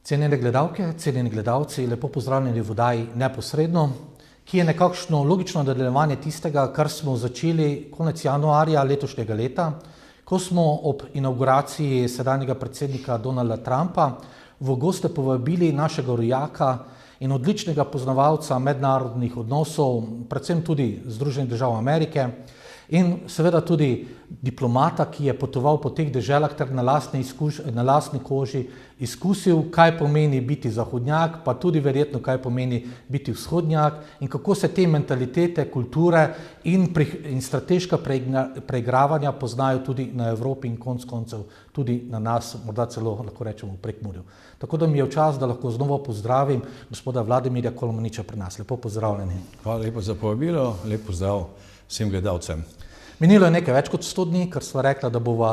Cenjene gledalke, cenjeni gledalci, lepo pozdravljeni v oddaji Neposredno, ki je nekakšno logično nadaljevanje tistega, kar smo začeli konec januarja letošnjega leta, ko smo ob inauguraciji sedanjega predsednika Donalda Trumpa v goste povabili našega rojaka in odličnega poznavalca mednarodnih odnosov, predvsem tudi Združenih držav Amerike, in seveda tudi diplomata, ki je potoval po teh deželah ter na lastni koži izkusil, kaj pomeni biti zahodnjak, pa tudi verjetno, kaj pomeni biti vzhodnjak in kako se te mentalitete, kulture in strateška preigravanja poznajo tudi na Evropi in konec koncev tudi na nas, morda celo lahko rečemo v Prekmurju. Tako da mi je čas, da lahko znova pozdravim gospoda Vladimirja Kolmaniča pri nas. Lepo pozdravljeni. Hvala lepo za povabilo, lep pozdrav vsem gledalcem. Minilo je nekaj več kot 100 dni, ker sva rekla, da bova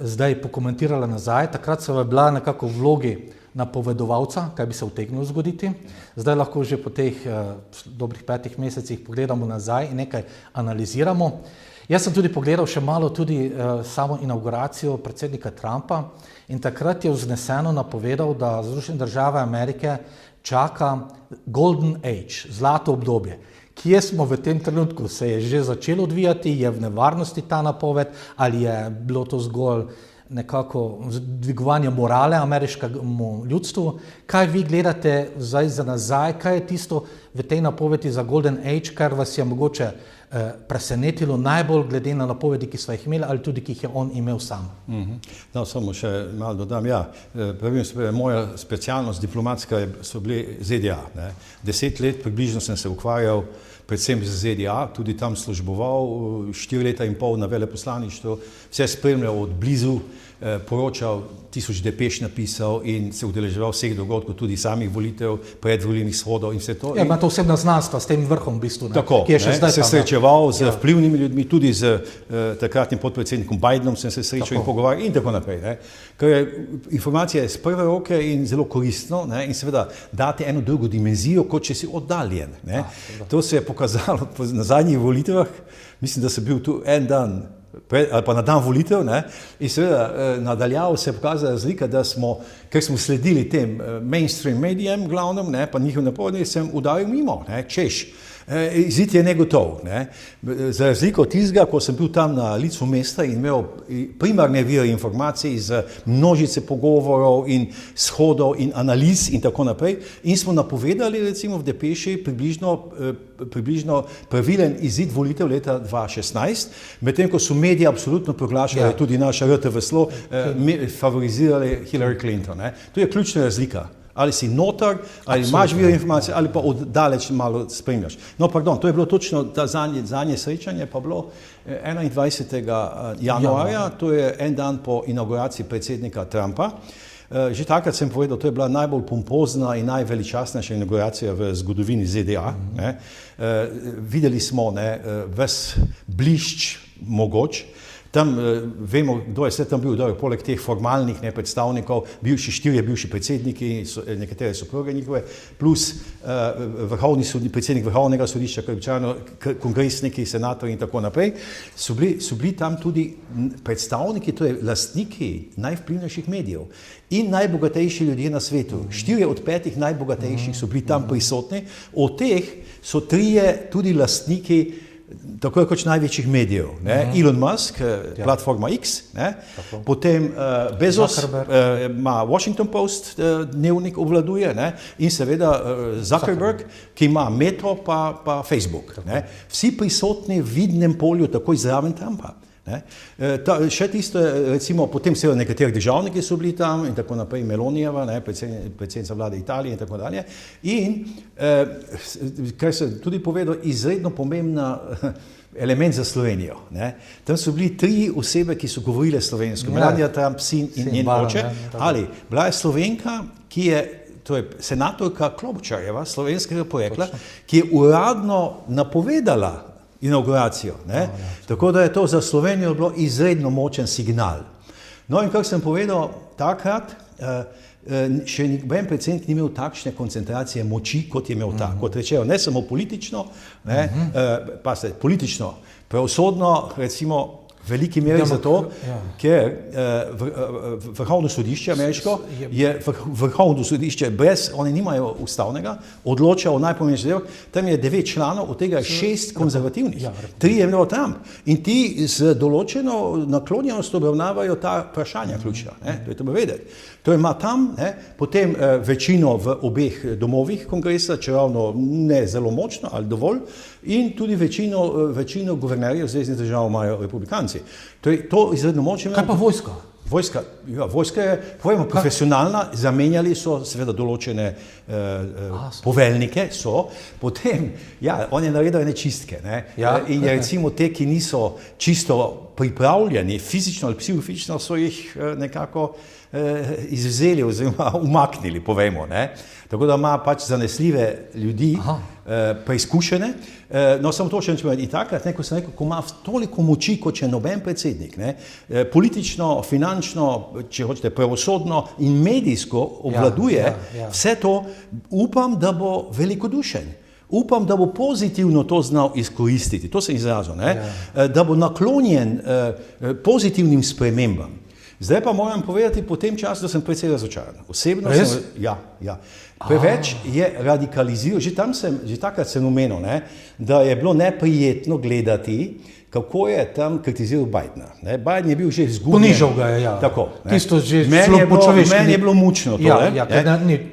zdaj pokomentirala nazaj. Takrat sva bila nekako v vlogi napovedovalca, kaj bi se utegnilo zgoditi. Zdaj lahko že po teh dobrih 5 mesecih pogledamo nazaj in nekaj analiziramo. Jaz sem tudi pogledal še malo tudi samo inauguracijo predsednika Trumpa in takrat je vzneseno napovedal, da Združene države Amerike čaka Golden Age, zlato obdobje. Kje smo v tem trenutku? Se je že začelo odvijati? Je v nevarnosti ta napoved? Ali je bilo to zgolj nekako dvigovanje morale ameriškemu ljudstvu? Kaj vi gledate zdaj za nazaj? Kaj je tisto v tej napovedi za Golden Age, kar vas je mogoče presenetilo najbolj glede na napovedi, ki sva jih imeli ali tudi, ki jih je on imel sam? No, samo še malo dodam. Ja, moja specialnost diplomatska so bili ZDA. 10 let približno sem se ukvarjal predvsem z ZDA, tudi tam služboval, 4 leta in pol na veleposlaništvu, vse spremljal od blizu, poročal, 1000 depeš napisal in se udeleževal vseh dogodkov, tudi samih volitev, predvolilnih shodov in vse to. Ja, ima to osebna znanstva s tem vrhom v bistvu, tako, ki je še zdaj se srečeval z vplivnimi ljudmi, tudi z takratnim podpredsednikom Bidenom sem se srečal in pogovarjal in tako naprej. Ker je informacija iz prve roke in zelo koristno in seveda date eno drugo dimenzijo, kot če si oddaljen. To se je pokazalo na zadnjih volitvah, mislim, da sem bil tu en dan ali pa na dan volitev, in seveda nadaljavo se je pokazala razlika, da smo, ker smo sledili tem mainstream medijem glavnem, pa njihov napovedi, sem udaril mimo, češ. Izid je negotov. Za razliko od tistega, ko sem bil tam na licu mesta in imel primarne vire informacij iz množice pogovorov in shodov in analiz in tako naprej, in smo napovedali recimo v depeši približno pravilen izid volitev leta 2016, medtem ko so mediji absolutno proglašali, tudi naša RTV Slo, favorizirali Hillary Clinton. To je ključna razlika. Ali si notar, ali imaš vir informacije, ali pa oddaleč malo spremljaš. No, pardon, to je bilo točno zadnje srečanje, pa bilo 21. januarja, to je en dan po inauguraciji predsednika Trumpa. Že takrat sem povedal, to je bila najbolj pompozna in najveličastnejša inauguracija v zgodovini ZDA. Videli smo ves blišč mogoč. Tam vemo, kdo je vse tam bil, poleg teh formalnih predstavnikov, štirje bivši predsedniki, nekatere soproge njihove, plus predsednik vrhovnega sodišča, kongresniki, senatorji in tako naprej, so bili tam tudi predstavniki, torej lastniki najvplivnejših medijev in najbogatejši ljudje na svetu. 4 od 5 najbogatejših so bili tam prisotni, od teh so 3 tudi lastniki tako kot največjih medijev. Elon Musk, platforma X, potem Bezos, ima Washington Post, dnevnik obvladuje, in seveda Zuckerberg, ki ima Meta pa Facebook. Vsi prisotni v vidnem polju takoj zraven Trumpa. Še tisto je, recimo, potem seveda nekateri državniki so bili tam in tako naprej, Melonijeva, predsednica vlade Italije in tako dalje. In, kar sem tudi povedal, izredno pomembna element za Slovenijo. Tam so bili 3 osebe, ki so govorile slovensko. Melania Trump, sin in njen oče. Ali bila je Slovenka, ki je, to je senatorka Klobučarjeva, slovenskega porekla, ki je uradno napovedala inauguracijo. Tako da je to za Slovenijo bilo izredno močen signal. No in kar sem povedal takrat, še noben predsednik ni imel takšne koncentracije moči, kot je imel ta. Kot rečejo, ne samo politično, pa se politično, pravosodno, recimo veliki meri zato, ker vrhovno sodišče ameriško je vrhovno sodišče brez, oni nimajo ustavnega, odloča o najpomembnejših zadevah, tam je 9 članov, od tega 6 konzervativnih, 3 je imel Trump in ti z določeno naklonjenost obravnavajo ta vprašanja ključna, to je treba vedeti. To ima tam, potem večino v obeh domovih kongresa, čeravno ne zelo močno ali dovolj, in tudi večino guvernerjev zveznih držav imajo republikanci. To izredno močno. Kaj pa vojska? Vojska je, povemo, profesionalna, zamenjali so seveda določene poveljnike, potem, on je naredil ene čistke, in recimo te, ki niso čisto pripravljeni, fizično ali psihofizično, so jih nekako izvzeli oziroma umaknili, povemo, tako da ima pač zanesljive ljudi, preizkušene, no samo to še neče povedati, in takrat, ko sem rekel, ko ima toliko moči, kot je noben predsednik, politično, finančno, če hočete, pravosodno in medijsko obvladuje vse to, upam, da bo velikodušen. Upam, da bo pozitivno to znal izkoristiti, to sem izrazil, da bo naklonjen pozitivnim spremembam. Zdaj pa moram povedati po tem času, da sem precej razočaran. Osebno sem, preveč je radikaliziral, že takrat sem omenil, da je bilo neprijetno gledati, kako je tam kritiziral Bidena. Biden je bil že izgubljen. Ponižal ga je, Tako. Tisto že celo po človeški. Meni je bilo mučno to.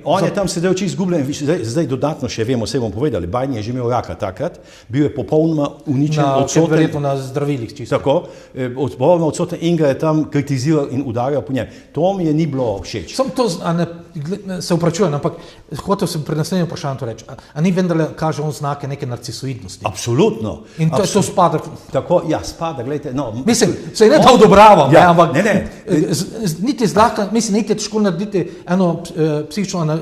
On je tam sedel čisto izgubljen, zdaj dodatno še vemo, vse bomo povedali, Biden je že imel raka takrat, bil je popolnoma uničen, odsoten. Verjetno na zdravilih čisto. Tako, popolnoma odsoten in ga je tam kritiziral in udarjal po njem. To mi je ni bilo všeč. Sam to, se upravičujem, ampak hotel sem pred naslednjim vprašanjem to reči. A ni vendarle kaže on znake neke narcisoidnosti? Absolutno. In to spada. Tako, spada, gledajte, mislim, se ne da odobravam, ampak ne. Niti zlahka, mislim, niti je težko narediti eno psihično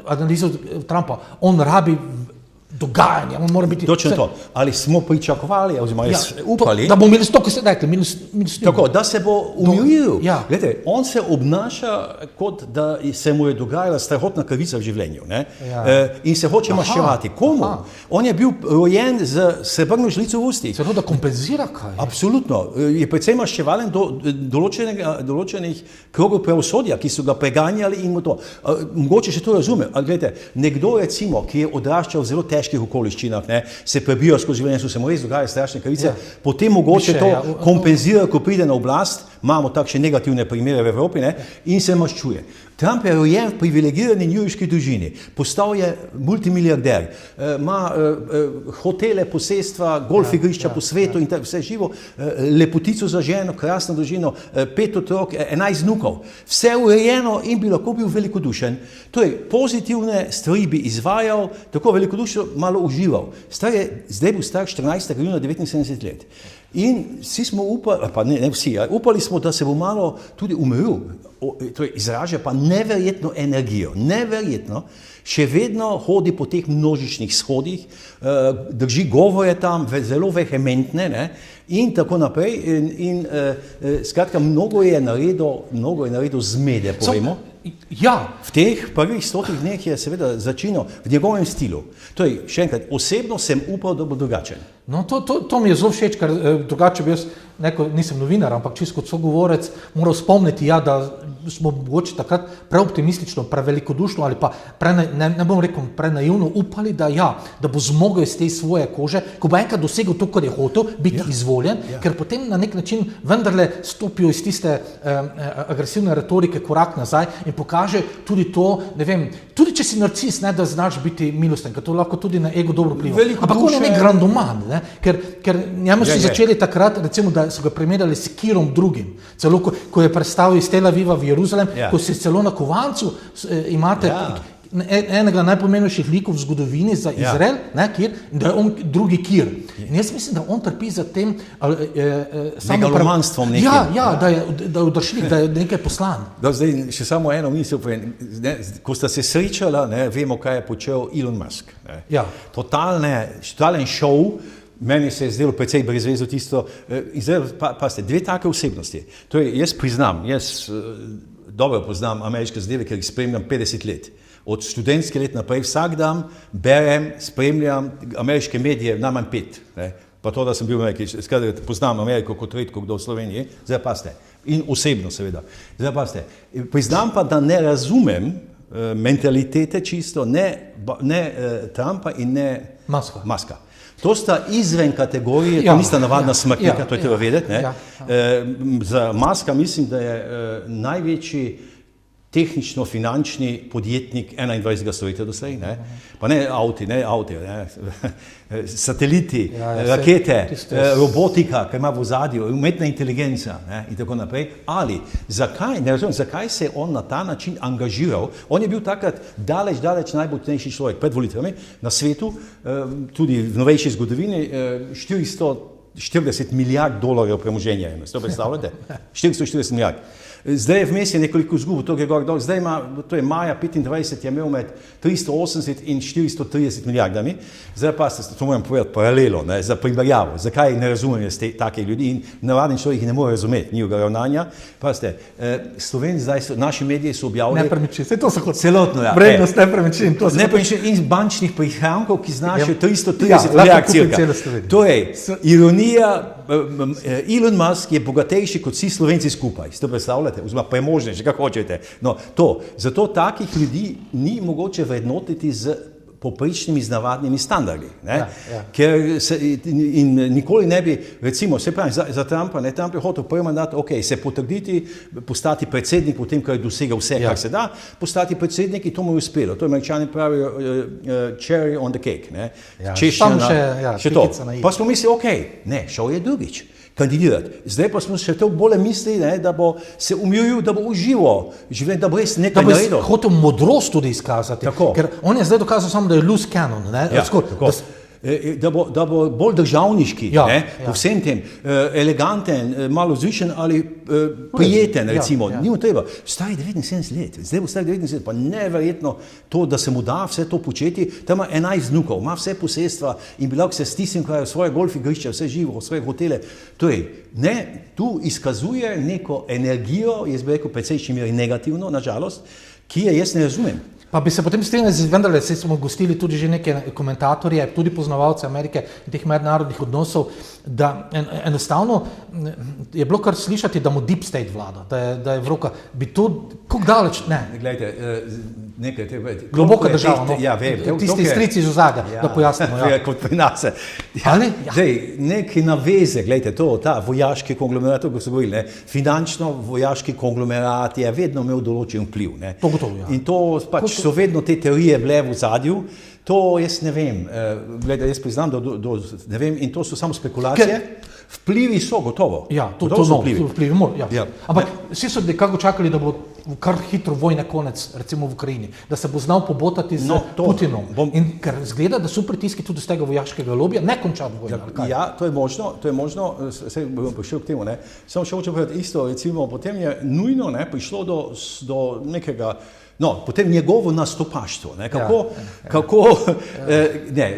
analizo Trumpa. On rabi dogajanje, on mora biti... Točno to. Ali smo pričakovali, oziroma upali... Da bo minus to, ko ste rekli, minus tako, da se bo umiril. Gledajte, on se obnaša, kot da se mu je dogajala strahotna krivica v življenju. In se hoče maščevati. Komu? On je bil rojen z srebrno žlico v ustih. Celo da kompenzira kaj? Absolutno. Je predvsem maščevalen do določenih krogov pravosodja, ki so ga preganjali in mu to. Mogoče še to razume. Gledajte, nekdo recimo, ki je odraščal v zelo težkih okoliščinah, se prebijo skozi življenje, so se mu res dogajajo strašne krivice, potem mogoče to kompenzira, ko pride na oblast, imamo takšne negativne primere v Evropi, in se maščuje. Trump je rojen v privilegirani njujorški družini, postal je multimiliarder, ima hotele, posestva, golf igrišča po svetu in vse živo, lepotico za ženo, krasno družino, 5 otrok, 11 vnukov, vse urejeno in bi lahko bil velikodušen. Torej, pozitivne stvari bi izvajal, tako velikodušno malo užival. Zdaj bo star 14. junija 79 let. In vsi smo upali, pa ne vsi, upali smo, da se bo malo tudi umrl, torej izraža pa neverjetno energijo, neverjetno, še vedno hodi po teh množičnih shodih, drži govore tam, zelo vehementne, in tako naprej, in skratka, mnogo je naredil zmede, povemo. V teh prvih 100 dneh je seveda začinil v njegovem stilu. Torej, še enkrat, osebno sem upal, da bo drugačen. No, to mi je zelo všeč, ker drugače bi jaz, nisem novinar, ampak čisto kot sogovorec, moral spomniti, da smo mogoče takrat preoptimistično, prevelikodušno ali pa ne bom rekel prenaivno upali, da bo zmogel iz te svoje kože, ko bo enkrat dosegel to, kar je hotel, biti izvoljen, ker potem na nek način vendarle stopijo iz tiste agresivne retorike korak nazaj in pokaže tudi to, ne vem, tudi če si narcis, da znaš biti milosten, ker to lahko tudi na ego dobro vpliva. Ampak on je nek grandoman, ker njemu so začeli takrat, recimo, da so ga primerjali s Kirom drugim, celo ko je predstavil iz Tel Aviva v Jeruzalem, ko se celo na kovancu imate enega najpomembnejših likov v zgodovini za Izrael, Kir, da je on drugi Kir. In jaz mislim, da on trpi za tem megalomanstvom nekim. Da je udršnik, da je nekaj poslan. Zdaj še samo eno misel, ko sta se srečala, vemo, kaj je počel Elon Musk. Totalen šov, meni se je zdelo precej brezvezno tisto, in zdaj pa ste dve take osebnosti. Torej, jaz priznam, dobro poznam ameriške zadeve, ker jih spremljam 50 let. Od študentske let naprej vsak dan berem, spremljam ameriške medije, najmanj 5, pa to, da sem bil v Ameriki, skratka, poznam Ameriko kot redko kdo v Sloveniji, zdaj pa ste. In osebno seveda. Zdaj pa ste. Priznam pa, da ne razumem mentalitete čisto, ne Trumpa in ne Muska. To sta izven kategorije, to nista navadna smrtnika, to je treba vedeti. Za Muska mislim, da je največji tehnično-finančni podjetnik 21. stoletja doslej, pa ne avti, sateliti, rakete, robotika, ki ima v ozadju, umetna inteligenca in tako naprej. Ali, ne razumem, zakaj se je on na ta način angažiral? On je bil takrat daleč najbolj človek pred volitvami na svetu, tudi v novejši zgodovini, 440 milijard dolarjev premoženja ima. To predstavljate? 440 milijard. Zdaj je vmes je nekoliko izgubil, to je gor dol, zdaj ima, to je maja 25, je imel med 380 in 430 milijardami, zdaj pa se, to moram povedati paralelo, za primerjavo, zakaj ne razumem jaz take ljudi in navaden človek jih ne more razumeti, njihovega ravnanja. Pazite, Slovenci zdaj so, naši mediji so objavili... Nepremičnin, vse to so kot celotno, vrednost nepremičnin. Nepremičnin in bančnih prihrankov, ki znašajo 330 milijard cirka. Torej, ironija, Elon Musk je bogatejši kot vsi Slovenci skupaj, ste predstavljate, oziroma premožnejši, kako hočete. No, zato takih ljudi ni mogoče vrednotiti z poprečnimi, z navadnimi standardi. Ker se in nikoli ne bi, recimo, se pravi, za Trumpa, Trump je hotel prvi mandat, se potrditi, postati predsednik, potem, ko je dosegel vse, kar se da, postati predsednik in to mu je uspelo. To Američani pravijo cherry on the cake. Še to. Pa smo mislili, ne, šel je drugič kandidirati. Zdaj pa smo še toliko bolje mislili, da bo se umiril, da bo užival življenje, da bo res nekaj naredil. Da bo hotel modrost tudi izkazati, ker on je zdaj dokazal samo, da je loose cannon. Da bo bolj državniški, po vsem tem, eleganten, malo zvišen ali prijeten, recimo. Ni mu treba. Stari 79 let, zdaj bo stari 79 let, pa neverjetno to, da se mu da vse to početi. Tam ima 11 vnukov, ima vse posestva in bi lahko se stisnil, kaj je svoje golf igrišče, vse živo, svoje hotele. Torej, tu izkazuje neko energijo, jaz bi rekel precejšnji meri negativno, nažalost, ki je jaz ne razumem. Pa bi se potem strinjali, vendarle smo gostili tudi že neke komentatorje, tudi poznavalce Amerike in teh mednarodnih odnosov, da enostavno je bilo kar slišati, da mu deep state vlada, da je v rokah, bi to, kako daleč, ne. Glejte, nekaj te vedeti. Globoka država, tisti strici iz ozadja, da pojasnimo. Kot pri nas. Zdaj, neke naveze, glejte, ta vojaški konglomerat, ko so govorili, finančno-vojaški konglomerat je vedno imel določen vpliv. To gotovo, in to pač so vedno te teorije bile v zadju, to jaz ne vem, gledaj, jaz priznam, ne vem, in to so samo spekulacije. Vplivi so gotovo. Ja, to so vplivi. Ampak vsi so nekako čakali, da bo kar hitro vojne konec, recimo v Ukrajini, da se bo znal pobotati z Putinom. In ker zgleda, da so pritiski tudi z tega vojaškega lobija, ne končati vojne. Ja, to je možno, se bom prišel k temu, samo še hočem povedati isto, recimo, potem je nujno prišlo do nekega, potem njegovo nastopaštvo.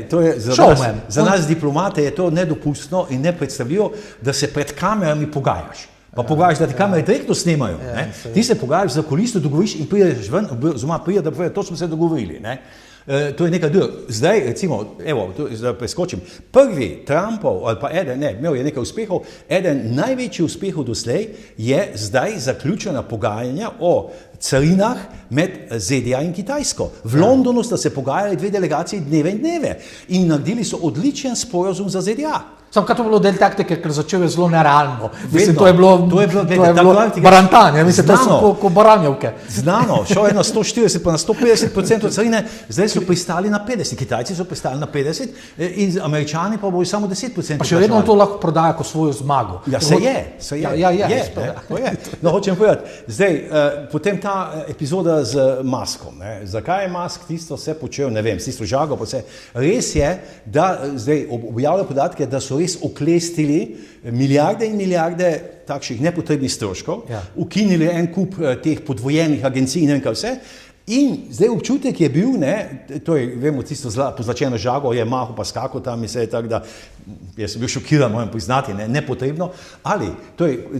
To je za nas diplomate je to nedopustno in nepredstavljivo, da se pred kamerami pogajaš. Pa pogajaš, da ti kamere direktno snemajo. Ti se pogajaš za kuliso, dogovoriš in prideš ven, oziroma pride, da povedo, to smo se dogovorili. To je nekaj drugega. Zdaj, recimo, da preskočim, prvi Trumpov, ali pa imel je nekaj uspehov, eden največjih uspehov doslej je zdaj zaključena pogajanja o carinah med ZDA in Kitajsko. V Londonu sta se pogajali dve delegaciji dneve in dneve in naredili so odličen sporazum za ZDA. Samo kaj to bilo del taktike, ker začel je zelo nerealno. Mislim, to je bilo barantanje, mislim, to so ko baranjevke. Znano, šel je na 140 pa na 150% carine, zdaj so pristali na 50, Kitajci so pristali na 50 in Američani pa bojo samo 10%. Pa še vedno to lahko prodaja kot svojo zmago. Ja, se je. No, hočem povedati, zdaj, potem ta epizoda z Muskom. Zakaj je Musk tisto vse počel, ne vem, s tisto žago, pa vse. Res je, da zdaj objavljajo podatke, da so res oklestili milijarde in milijarde takšnih nepotrebnih stroškov, ukinili en kup teh podvojenih agencij in nekaj vse. In zdaj občutek je bil, vemo, tisto pozlačeno žago je mahal pa skakal tam in se je tako, da jaz sem bil šokiran, moram priznati, nepotrebno. Ali,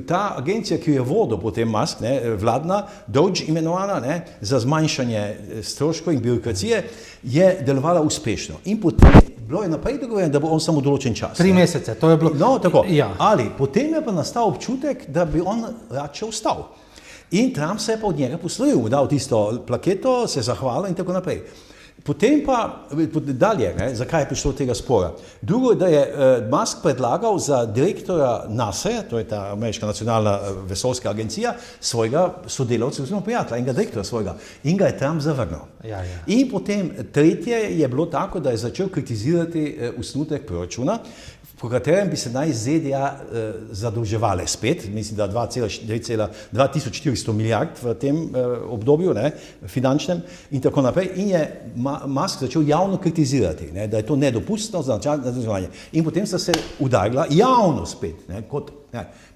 ta agencija, ki je vodil potem Musk, vladna, DOGE imenovana, za zmanjšanje stroškov in birokracije, je delovala uspešno. In potem bilo je naprej dogovorjeno, da bo on samo določen čas. 3 mesece, to je bilo. No, tako. Ja. Ali potem je pa nastal občutek, da bi on rad še ostal. In Trump se je pa od njega poslovil, dal tisto plaketo, se zahvalil in tako naprej. Potem pa dalje, zakaj je prišlo do tega spora. Drugo, da je Musk predlagal za direktora NASA, to je ta ameriška nacionalna vesoljska agencija, svojega sodelavca, oziroma prijatelja, enega direktora svojega. In ga je Trump zavrnil. Ja, ja. In potem tretje je bilo tako, da je začel kritizirati osnutek proračuna, po katerem bi se naj ZDA zadolževale spet, mislim, da 2400 milijard v tem obdobju, finančnem in tako naprej. In je Musk začel javno kritizirati, da je to nedopustno za zadolževanje. In potem sta se udarila javno spet,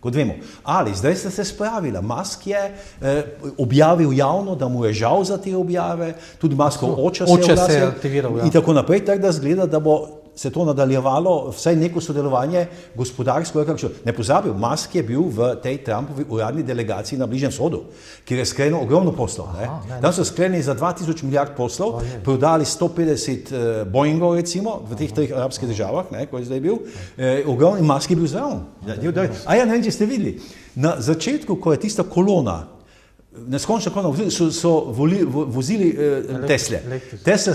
kot vemo. Ali zdaj sta se spravila. Musk je objavil javno, da mu je žal za te objave, tudi Muskov oče se je aktiviral. In tako naprej, tako da zgleda, da bo se to nadaljevalo, vsaj neko sodelovanje gospodarsko. Ne pozabil, Musk je bil v tej Trumpovi uradni delegaciji na Bližnjem vzhodu, kjer je sklenil ogromno poslov. Tam so sklenili za 2000 milijard poslov, prodali 150 Boeingov recimo v teh 3 arabskih državah, ko je zdaj bil, ogromno, in Musk je bil zraven. A ja, ne vem, če ste videli, na začetku, ko je tista kolona, neskončno kolona, so vozili Tesla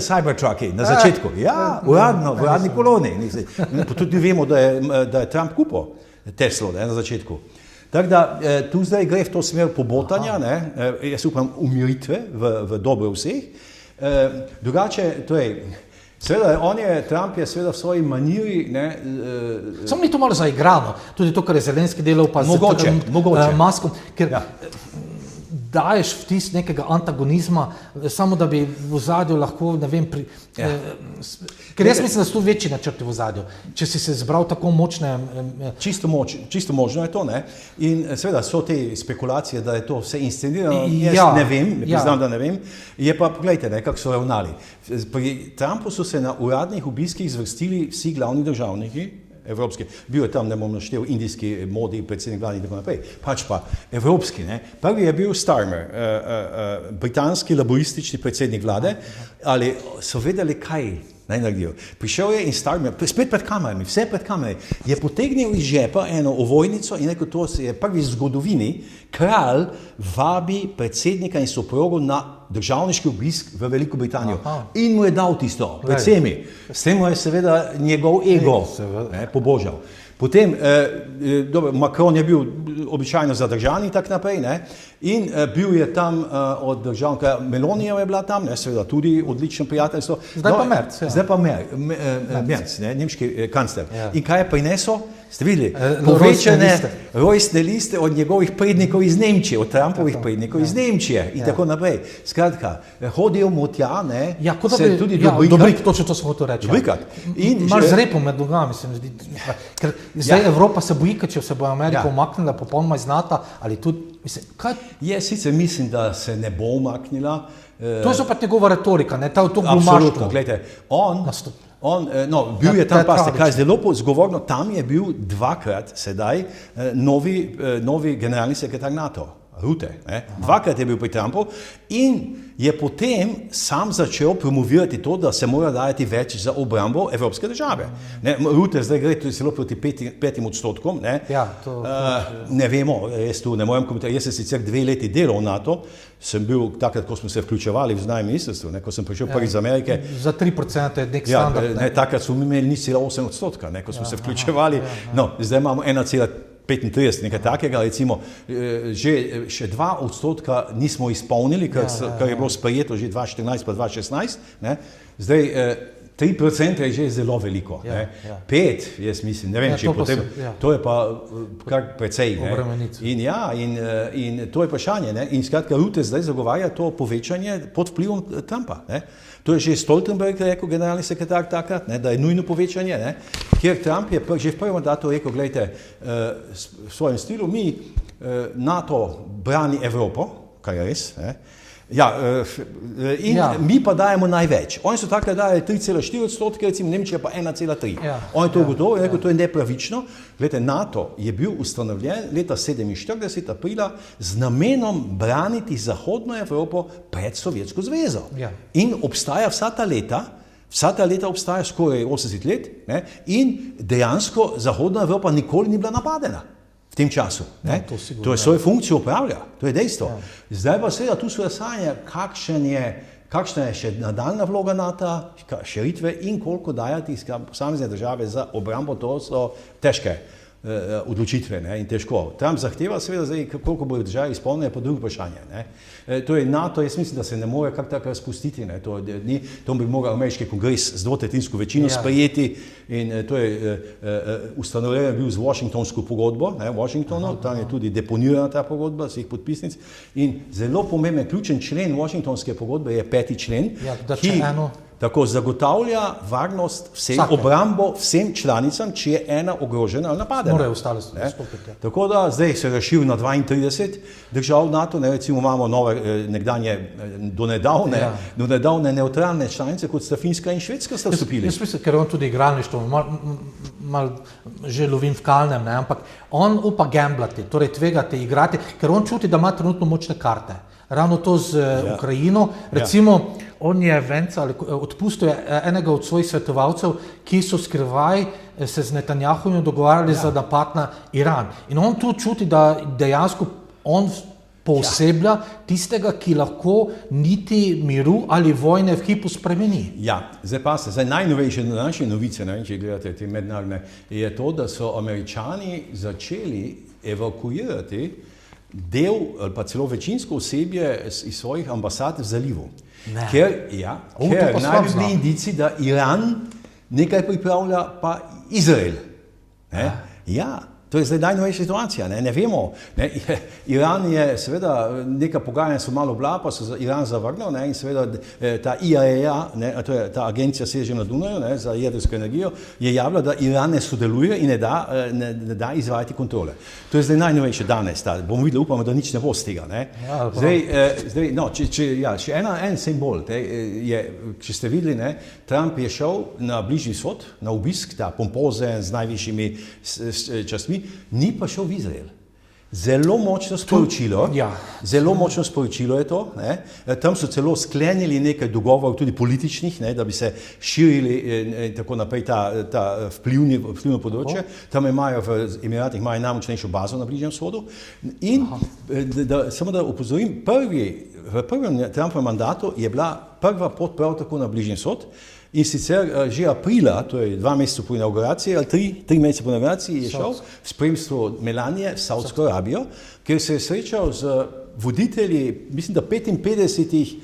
Cybertrucki na začetku. Ja, uradni koloni. Tudi vemo, da je Trump kupil Teslo na začetku. Tako da tu zdaj gre v to smer pobotanja, jaz upam umiritve v dobro vseh. Drugače, seveda, Trump je seveda v svoji maniri. Samo ni to malo zaigrano, tudi to, kar je Zelenski delal, pa mogoče. Muskom, ker daješ vtis nekega antagonizma, samo da bi v ozadju lahko, ne vem, ker jaz mislim, da so tu večji načrti v ozadju, če si se zbral tako močne... Čisto možno je to, in seveda so te spekulacije, da je to vse inscenirano, jaz ne vem, priznam, da ne vem, je pa, pogledajte, kako so ravnali. Pri Trumpu so se na uradnih obiskih zvrstili vsi glavni državniki, evropski, bil je tam, ne bom naštel, indijski modi, predsednik vlade in tako naprej, pač pa evropski. Prvi je bil Starmer, britanski laboristični predsednik vlade, ali so vedeli, kaj naj naredijo. Prišel je in Starmer, spet pred kamerami, vse pred kamerami, je potegnil iz žepa eno ovojnico in rekel, to je prvi v zgodovini, kralj vabi predsednika in soprogo na državniški obisk v Veliko Britanijo. In mu je dal tisto, pred vsemi. S tem mu je seveda njegov ego pobožal. Potem, Macron je bil običajno zadržan in tako naprej, in bil je tam od državnika, Melonija je bila tam, seveda tudi odlično prijateljstvo. Zdaj pa Merz. Zdaj pa Merz, nemški kancler. In kaj je prinesel? Ste videli? Povečane rojstne liste od njegovih prednikov iz Nemčije, od Trumpovih prednikov iz Nemčije in tako naprej. Skratka, hodijo mu tja, se tudi dobrikat. Točno to smo hotel reči. Dobrikat. Imaš z repom med nogami, se mi zdi. Ker zdaj Evropa se boji, če se bo Amerika umaknila popolnoma iz NATO, ali tudi, mislim, kaj? Jaz sicer mislim, da se ne bo umaknila. To je zopet njegova retorika, to glumaštvo. Absolutno, gledajte, bil je tam, kaj zelo zgovorno, tam je bil dvakrat sedaj novi generalni sekretar NATO, Rutte. Dvakrat je bil pri Trumpu in je potem sam začel promovirati to, da se mora dajati več za obrambo evropske države. Rutte zdaj gre tudi celo proti 5%. Ne vemo, jaz tu ne morem komentirati. Jaz sem sicer 2 leti delal v NATO, sem bil takrat, ko smo se vključevali v zunanjem ministrstvu, ko sem prišel prvi iz Amerike. Za 3% je nek standard. Takrat smo imeli 0,8%, ko smo se vključevali. Zdaj imamo 1,35, nekaj takega, recimo, še 2% nismo izpolnili, kar je bilo sprejeto že 2014 pa 2016. Zdaj 3% je že zelo veliko. 5, jaz mislim, ne vem, če je potem, to je pa kar precej. In to je vprašanje. In skratka, Rutte zdaj zagovarja to povečanje pod vplivom Trumpa. To je že Stoltenberg rekel, generalni sekretar takrat, da je nujno povečanje, kjer Trump je že v prvem mandatu rekel, gledajte, v svojem stilu, NATO brani Evropo, kar je res, mi pa dajemo največ. Oni so takrat dali 3,4%, recimo Nemčija pa 1,3%. On je to ugotovil in rekel, to je nepravično. Gledajte, NATO je bil ustanovljen leta 1947 aprila z namenom braniti Zahodno Evropo pred Sovjetsko zvezo. In obstaja vsa ta leta, Vsa ta leta obstaja, skoraj 80 let, ne, in dejansko Zahodna Evropa nikoli ni bila napadena v tem času. Ne. To je svojo funkcijo upravlja, to je dejstvo. Zdaj pa seveda tu so vprašanje, kakšna je še nadaljna vloga NATO, širitve in koliko dajati posamezne države za obrambo, to so težke odločitve, ne, in težko. Trump zahteva seveda zdaj, koliko bodo države izpolnile, pa drugo vprašanje. Ne. To je NATO, jaz mislim, da se ne more kak tako razpustiti. Ne. To bi moral ameriški kongres z dvotretjinsko večino sprejeti in to je ustanovljen bil z Washingtonsko pogodbo, ne, Washingtonu, tam je tudi deponirana ta pogodba vseh podpisnic in zelo pomemben, ključen člen Washingtonske pogodbe je 5. člen, ki tako zagotavlja varnost obrambo vsem članicam, če je ena ogrožena ali napadena. Morajo ostale stopiti. Tako da zdaj se razširil na 32 držav NATO, ne, recimo imamo nove nekdanje do nedavne neutralne članice, kot sta Finska in Švedska sta vstopili. Jaz mislim, ker on tudi igralništvo, mal že lovim v kalnem, ne, ampak on upa gamblati, torej tvegati, igrati, ker on čuti, da ima trenutno močne karte. Ravno to z Ukrajino, recimo on je odpustil enega od svojih svetovalcev, ki so skrivaj se z Netanjahujem dogovarjali za napad na Iran. In on tu čuti, da dejansko on pooseblja tistega, ki lahko niti miru ali vojne v hipu spremeni. Ja, zdaj pa se, najnovejše naše novice, ne, če gledate te mednarodne, je to, da so Američani začeli evakuirati del ali pa celo večinsko osebje iz svojih ambasad v zalivu. Ker naj bi bili indici, da Iran nekaj pripravlja pa Izrael. Ja, to je zdaj najnovejša situacija, ne vemo. Iran je seveda, neka pogajanja so malo bila, pa so Iran zavrnil, in seveda ta IAEA, to je ta agencija seže na Dunaju za jedrsko energijo, je javila, da Iran ne sodeluje in ne da izvajati kontrole. To je zdaj najnovejše danes, bomo videli, upamo, da nič ne bo z tega. Še en simbol je, če ste videli, Trump je šel na Bližnji vzhod, na obisk, ta pompozen z najvišjimi častmi, ni pa šel v Izrael. Zelo močno sporočilo je to. Tam so celo sklenili nekaj dogovorov, tudi političnih, da bi se širili in tako naprej ta vplivno področje. Tam imajo v Emiratih najmočnejšo bazo na Bližnjem vzhodu. In samo da upozorim, v prvem Trumpovem mandatu je bila prva pot prav tako na Bližnji vzhod. In sicer že aprila, to je 2 meseca po inauguraciji, ali 3 mesece po inauguraciji, je šel v spremstvu Melanije v Saudsko Arabijo, kjer se je srečal z voditelji, mislim, da 55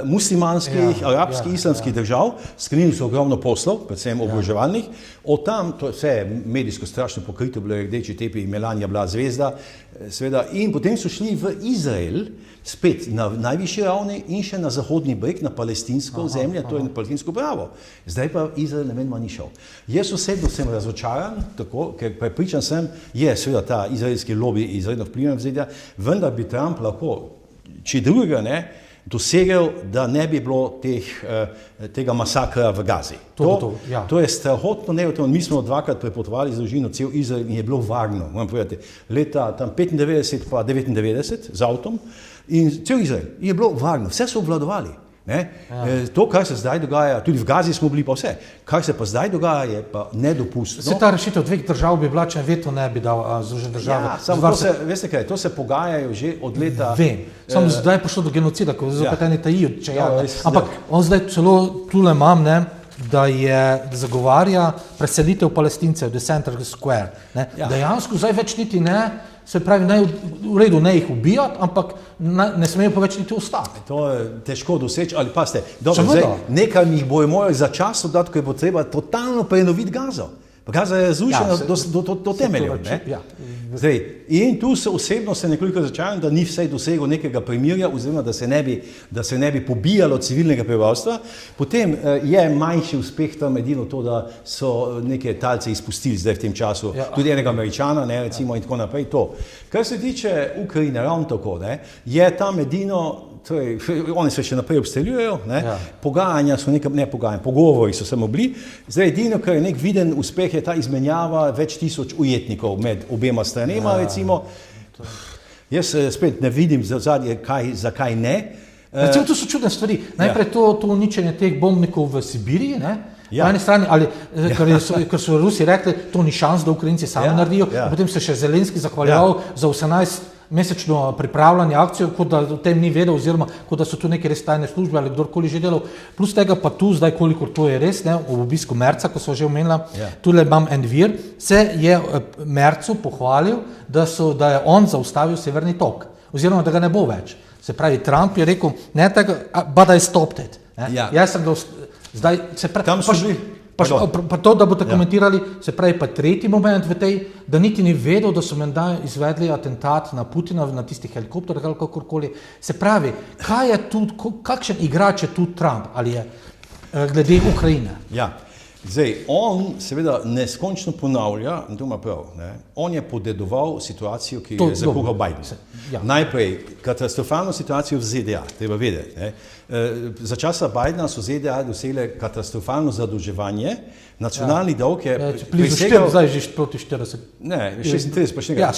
muslimanskih, arabskih, islamskih držav, sklenili so ogromno poslov, predvsem oboroževalnih, od tam, to je vse medijsko strašno pokrito, bilo je rdeči tepi, Melanija bila zvezda, seveda, in potem so šli v Izrael, spet na najvišji ravni in še na zahodni breg, na palestinsko ozemlje, to je na palestinsko pravo. Zdaj pa Izrael ni šel. Jaz osebno sem razočaran, ker prepričan sem, je seveda ta izraelski lobby izredno vpliven v ZDA, vendar bi Trump lahko, če drugega dosegel, da ne bi bilo tega masakra v Gazi. To je strahotno neverjetno. Mi smo 2-krat prepotovali z družino cel Izrael in je bilo varno, moram povedati, leta tam 95 pa 99 z avtom in cel Izrael je bilo varno, vse so obvladovali. To, kar se zdaj dogaja, tudi v Gazi smo bili pa vse, kar se pa zdaj dogaja, je pa nedopustno. Se ta rešitev 2 držav bi bila, če veto ne bi dal Združene države. Veste kaj, to se pogajajo že od leta... Vem, samo zdaj je prišlo do genocida, ko je zopet eni tajijo, ampak on zdaj celo tule imam, da zagovarja preselitev Palestincev, The Center Square. Dejansko zdaj več niti ne, se pravi, v redu ne jih ubijati, ampak ne smejo pa več niti ostati. To je težko doseči, ali pa ste, nekaj jih bojo morali začasno dati, ko je bo treba totalno prenoviti Gazo. Gaza je razrušena do temeljev. In tu se osebno nekoliko začaram, da ni vsej dosegel nekega premirja, oziroma da se ne bi pobijalo civilnega prebivalstva. Potem je manjši uspeh tam edino to, da so neke talce izpustili zdaj v tem času, tudi enega Američana, recimo, in tako naprej. Kar se tiče Ukrajine, ravno tako, je tam edino, torej, oni se še naprej obstreljujejo, pogajanja so pogovori so samo bili. Zdaj edino, kar je nek viden uspeh, je ta izmenjava več tisoč ujetnikov med obema stranema, recimo. Jaz spet ne vidim zakaj ne. Recimo, to so čudne stvari. Najprej to uničenje teh bombnikov v Sibiriji, ne? Po eni strani, ali ker so Rusi rekli, to ni šans, da Ukrajinci sami naredijo, potem se še Zelenski zahvaljeval za 18-mesečno pripravljanje akcijo, kot da o tem ni vedel, oziroma kot da so tu neke res tajne službe ali kdorkoli že delal. Plus tega pa tu, zdaj kolikor to je res, ne, v obisku Merca, ko so že omenila, tule imam en vir, se je Mercu pohvalil, da je on zaustavil Severni tok, oziroma da ga ne bo več. Se pravi, Trump je rekel, ne tega, but I stopped it. Jaz sem ga zdaj, se pravi, pa to, da boste komentirali, se pravi pa tretji moment v tej, da niti ni vedel, da so menda izvedli atentat na Putina, na tistih helikopterjih ali kakorkoli. Se pravi, kaj je tu, kakšen igrač je tu Trump, ali je glede Ukrajine? Ja, zdaj, on seveda neskončno ponavlja, in to ima prav, ne? On je podedoval situacijo, ki je zakuhal Biden. Najprej katastrofalno situacijo v ZDA, treba vedeti, ne? Za časa Bidena so ZDA dosegle katastrofalno zadolževanje, nacionalni dolg je presegal... Zdaj že proti 40. Ne, 36 pa še nekaj.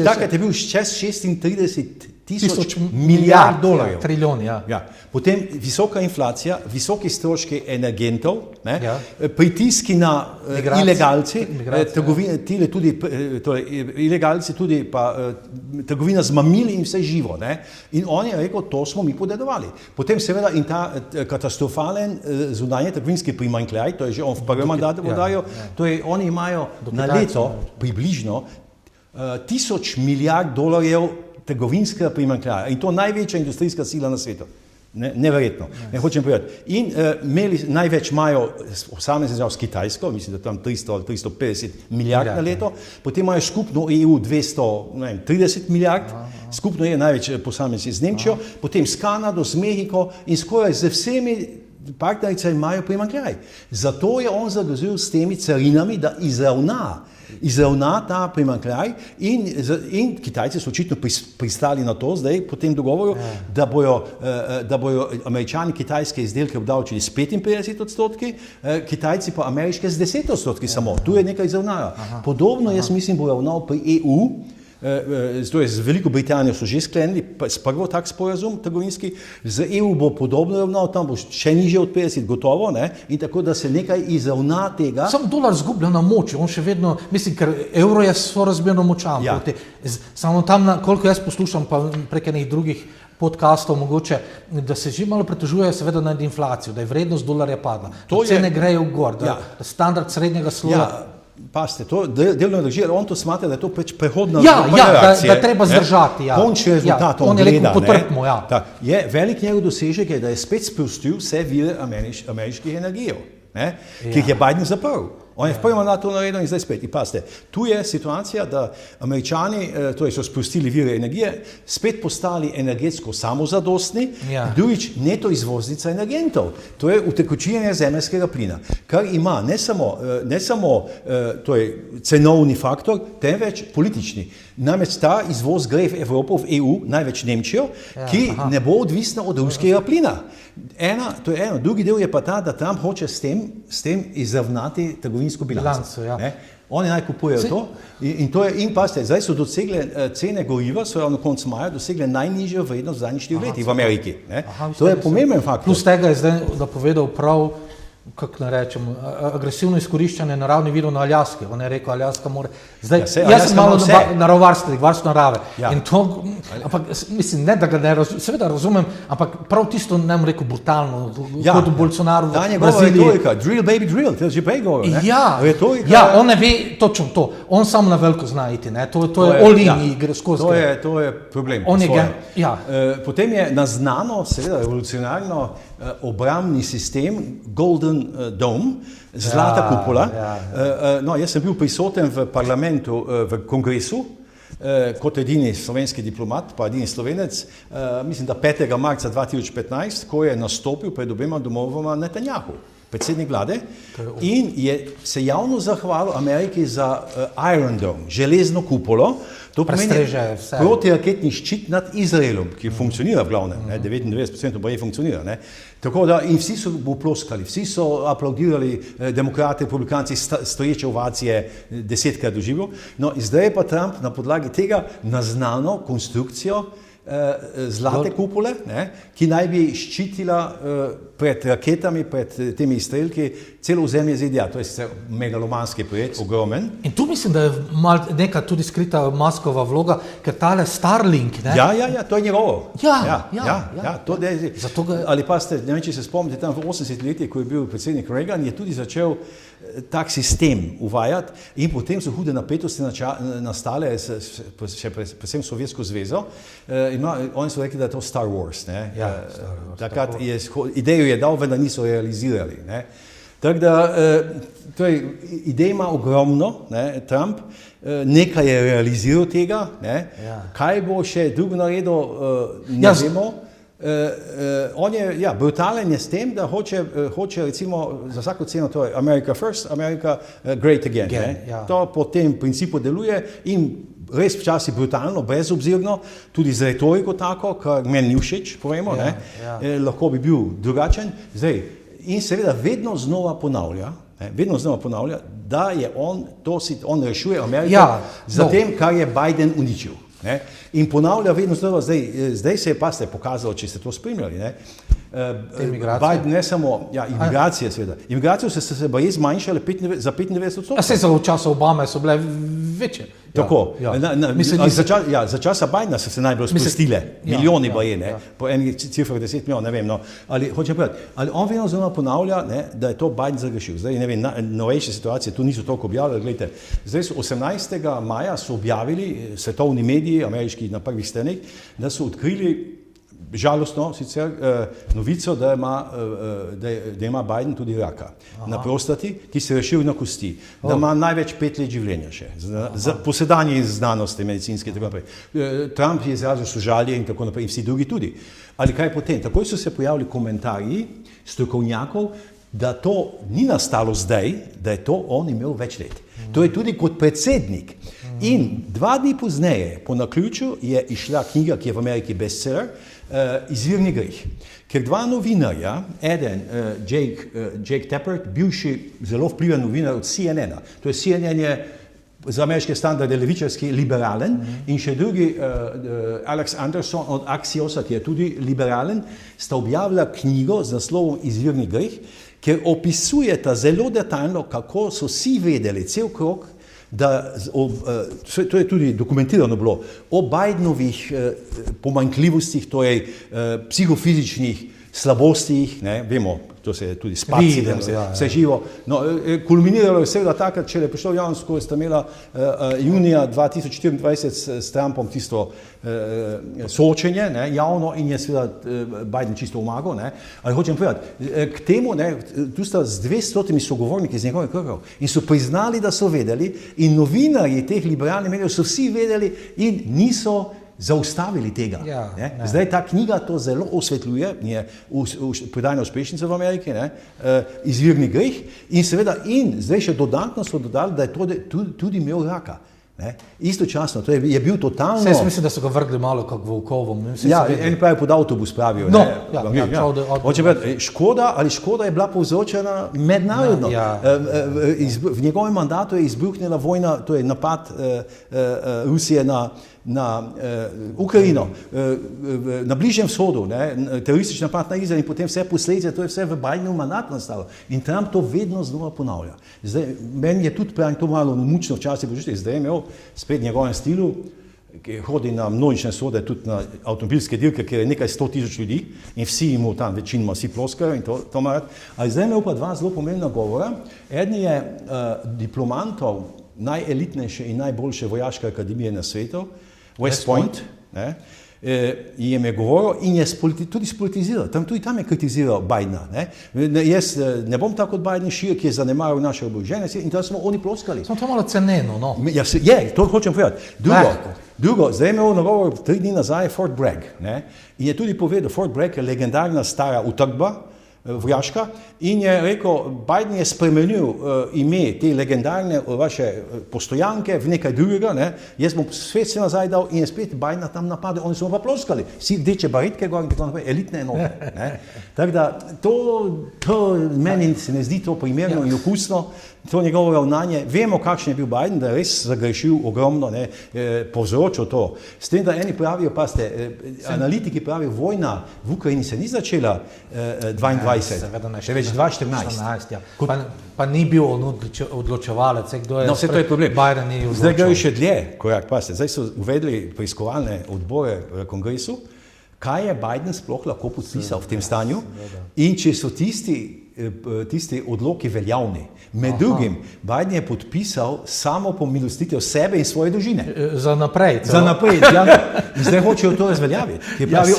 Takrat je bil čez 36 tisoč milijard dolarjev. Trilijoni, Potem visoka inflacija, visoki stroški energentov, pritiski na ilegalci, ilegalci tudi pa trgovina z mamili in vse živo. Ne? In on je rekel, to smo mi podedovali. Potem seveda in ta katastrofalen zunanje trgovinski primanjkljaj, to je že on v prvem mandatu podaril, to je oni imajo na leto približno 1000 milijard dolarjev trgovinskega primanjkljaja in to največja industrijska sila na svetu. Neverjetno. Ne hočem povedati. In največ imajo posamezni državi s Kitajsko, mislim, da tam 300 ali 350 milijard na leto, potem imajo skupno EU 230 milijard, skupno je največ posamezni z Nemčijo, potem s Kanado, z Mehiko in skoraj z vsemi partnericami imajo primanjkljaj. Zato je on zagrozil s temi carinami, da izravna ta primanjkljaj in Kitajci so očitno pristali na to zdaj po tem dogovoru, da bojo Američani kitajske izdelke obdavčili s 55%, Kitajci pa ameriške z 10% samo. Tu je nekaj izravnava. Podobno jaz mislim bo ravnal pri EU, torej z Veliko Britanijo so že sklenili s prvo tak sporazum trgovinski, z EU bo podobno ravnal, tam bo še nižje od 50 gotovo, ne? In tako da se nekaj izravna tega. Sam dolar zgublja na moči, on še vedno, mislim, ker evro je sorazmerno močan. Samo tam, koliko jaz poslušam, pa prek enih drugih podcastov mogoče, da se že malo pritožuje seveda nad inflacijo, da je vrednost dolarja padla, da cene grejo gor, da standard srednjega sloja. Paste, to delno drži, on to smatra, da je to prehodna reakcija. Da treba zdržati. Končni rezultat on gleda. Je velik njegov dosežek, da je spet sprostil vse vire ameriških energijev, ki jih je Biden zaprl. On je v prvem mandatu naredil in zdaj spet. In paste, tu je situacija, da Američani so sprostili vire energije, spet postali energetsko samozadostni, drugič neto izvoznica energentov. To je utekočinjenje zemeljskega plina, kar ima ne samo cenovni faktor, temveč politični. Namreč ta izvoz gre v Evropo, v EU, največ Nemčijo, ki ne bo odvisna od ruskega plina. To je eno. Drugi del je pa ta, da Trump hoče s tem izravnati trgovinsko bilanco. Oni naj kupujejo to in paste, zdaj so dosegle cene goriva, so ravno konec maja dosegle najnižjo vrednost v zadnjih 4 letih v Ameriki. To je pomemben faktor. Plus tega je zdaj napovedal prav, kako ne rečem, agresivno izkoriščanje naravnih virov na Aljaski. On je rekel, Aljaska mora... Zdaj, jaz sem malo naravovarstvenik, varstvo narave. In to, ampak mislim, ne da ga ne razumem, seveda razumem, ampak prav tisto ne bom rekel brutalno, kot v Bolsonaru v Braziliji. Ta njegova retorika, drill baby drill, to je že prej govoril, ne? On ne ve točno to, on samo na veliko zna iti, ne? To je all-in igre skozi. To je problem. Potem je naznano, seveda revolucionarno, obrambni sistem Golden Dome, zlata kupola. Jaz sem bil prisoten v parlamentu, v kongresu, kot edini slovenski diplomat, pa edini Slovenec, mislim, da 5. marca 2015, ko je nastopil pred obema domovoma Netanjahu, predsednik vlade, in je se javno zahvalil Ameriki za Iron Dome, železno kupolo. To pomeni protiraketni ščit nad Izraelom, ki funkcionira v glavnem, 99% pa je funkcionira. Tako da in vsi so mu ploskali, vsi so aplaudirali, demokrati, republikanci, stoječe ovacije 10-krat doživel. No, in zdaj je pa Trump na podlagi tega naznano konstrukcijo zlate kupole, ne, ki naj bi ščitila pred raketami, pred temi izstrelki celo ozemlje ZDA. To je sicer megalomanski projekt, ogromen. In tu mislim, da je neka tudi skrita Muskova vloga, ker tale Starlink, ne? Ja, to je njegovo. Ja. To ali pa ste, ne vem, če se spomnite, tam v 80 letih, ko je bil predsednik Reagan, je tudi začel tak sistem uvajati in potem so hude napetosti nastale, še predvsem Sovjetsko zvezo. Oni so rekli, da je to Star Wars. Ne? Star Wars. Takrat idejo je dal, vendar niso realizirali. Ne? Tako da, idej ima ogromno, ne, Trump, nekaj je realiziral tega, ne? Kaj bo še drugo naredil, ne vemo. On je brutalen je s tem, da hoče recimo za vsako ceno, to je America first, America great again. To po tem principu deluje in res včasih brutalno, brezobzirno, tudi z retoriko tako, kar meni ni všeč, povemo, lahko bi bil drugačen. Zdaj, in seveda vedno znova ponavlja, da je on rešuje Ameriko za tem, kar je Biden uničil. Ne? In ponavlja vedno znova, zdaj se je pa ste pokazalo, če ste to spremljali, ne? Biden ne samo, imigracije seveda. Imigracije so se baje zmanjšale za 95%. Se za časa Obame so bile večje. Tako, za časa Bidena so se najbolj sprostile, milijoni baje, ne? Po eni cifrah 10 milijonov, ne vem, no. Ali hočem povedati, ali on vedno znova ponavlja, ne, da je to Biden zagrešil. Zdaj, ne vem, novejše situacije tu niso toliko objavljali, gledajte, zdaj so 18. maja so objavili svetovni mediji, ameriški na prvih straneh, da so odkrili žalostno sicer novico, da ima Biden tudi raka na prostati, ki se rešil na kosti, da ima največ 5 let življenja še, po sedanji znanosti medicinske in tako naprej. Trump je izrazil sožalje in tako naprej in vsi drugi tudi. Ali kaj potem? Takoj so se pojavili komentarji strokovnjakov, da to ni nastalo zdaj, da je to on imel več let. To je tudi kot predsednik. In 2 dni pozneje, po naključju, je izšla knjiga, ki je v Ameriki bestseller, Izvirni greh. Ker 2 novinarja, eden Jake Tapper, bivši zelo vpliven novinar od CNN-a, to je CNN je za ameriške standarde levičarski liberalen, in še drugi Alex Anderson od Axiosa, ki je tudi liberalen, sta objavila knjigo z naslovom Izvirni greh, ker opisujeta zelo detaljno, kako so vsi vedeli, cel krog, to je tudi dokumentirano bilo, o Bidenovih pomanjkljivostih, torej psihofizičnih slabostih, ne, vemo, to se je tudi spaci, vse živo. No, kulminiralo je seveda takrat, če je prišel javnost, ko sta imela junija 2024 s Trumpom tisto soočenje, ne, javno, in je seveda Biden čisto umagal, ne. Ali hočem povedati, k temu, ne, tu sta z 200 sogovorniki z njegovih krogov in so priznali, da so vedeli, in novinarji teh liberalnih medijev so vsi vedeli in niso zaustavili tega. Zdaj ta knjiga to zelo osvetljuje, je prodajna uspešnica v Ameriki, ne, Izvirni greh, in seveda zdaj še dodatno so dodali, da je tudi imel raka. Ne? Istočasno, to je bil totalno... Jaz mislim, da so ga vrgli malo kak volkovom. En pravi pod avtobus pravijo. Škoda je bila povzročena mednarodno. V njegovem mandatu je izbruhnila vojna, to je napad Rusije na Ukrajino, na Bližnjem vzhodu, teroristični napad na Izrael in potem vse posledice, to je vse v Bidenovem mandatu nastalo. In Trump to vedno znova ponavlja. Zdaj, meni je tudi pravim to malo mučno včasih počutiti, zdaj je imel spet v njegovem stilu, ki hodi na množične shode, tudi na avtomobilske dirke, kjer je nekaj 100.000 ljudi in vsi mu tam večinoma vsi ploskajo in to ima rad. Ali zdaj imel pa 2 zelo pomembna govora. Eden je diplomantov najelitnejše in najboljše vojaške akademije na svetu, West Point, jim je govoril in je tudi spolitiziral. Tudi tam je kritiziral Bidena. Jaz ne bom tako kot Biden šir, ki je zanemaril naše oborožene sile in tam smo oni ploskali. Smo to malo ceneno, no. To hočem povedati. Drugo, zdaj je imel nagovor 3 dni nazaj Fort Bragg. In je tudi povedal, Fort Bragg je legendarna stara utrdba vojaška, in je rekel, Biden je spremenil ime te legendarne vaše postojanke v nekaj drugega, ne? Jaz bom svet se nazaj dal in je spet Bidena tam napadel, oni so mu pa ploskali, vsi rdeče baretke gor in tako naprej, elitne enote. Ne? Tako da to meni se ne zdi to primerno in okusno, to njegovo ravnanje. Vemo, kakšen je bil Biden, da je res zagrešil ogromno, ne, povzročil to. S tem, da eni pravijo, analitiki pravijo, vojna v Ukrajini se ni začela 22, še več 2014. Ja. Pa ni bil on odločevalec, kdo je. No, vse to je problem. Biden ni odločal. Zdaj gre še dlje, korak, zdaj so uvedli preiskovalne odbore v kongresu, kaj je Biden sploh lahko podpisal v tem stanju in če so tisti odloki veljavni. Med drugim, Biden je podpisal samo pomilostitev sebe in svoje družine. Za naprej. Za naprej. Ja, in zdaj hočejo to razveljaviti. Pravi,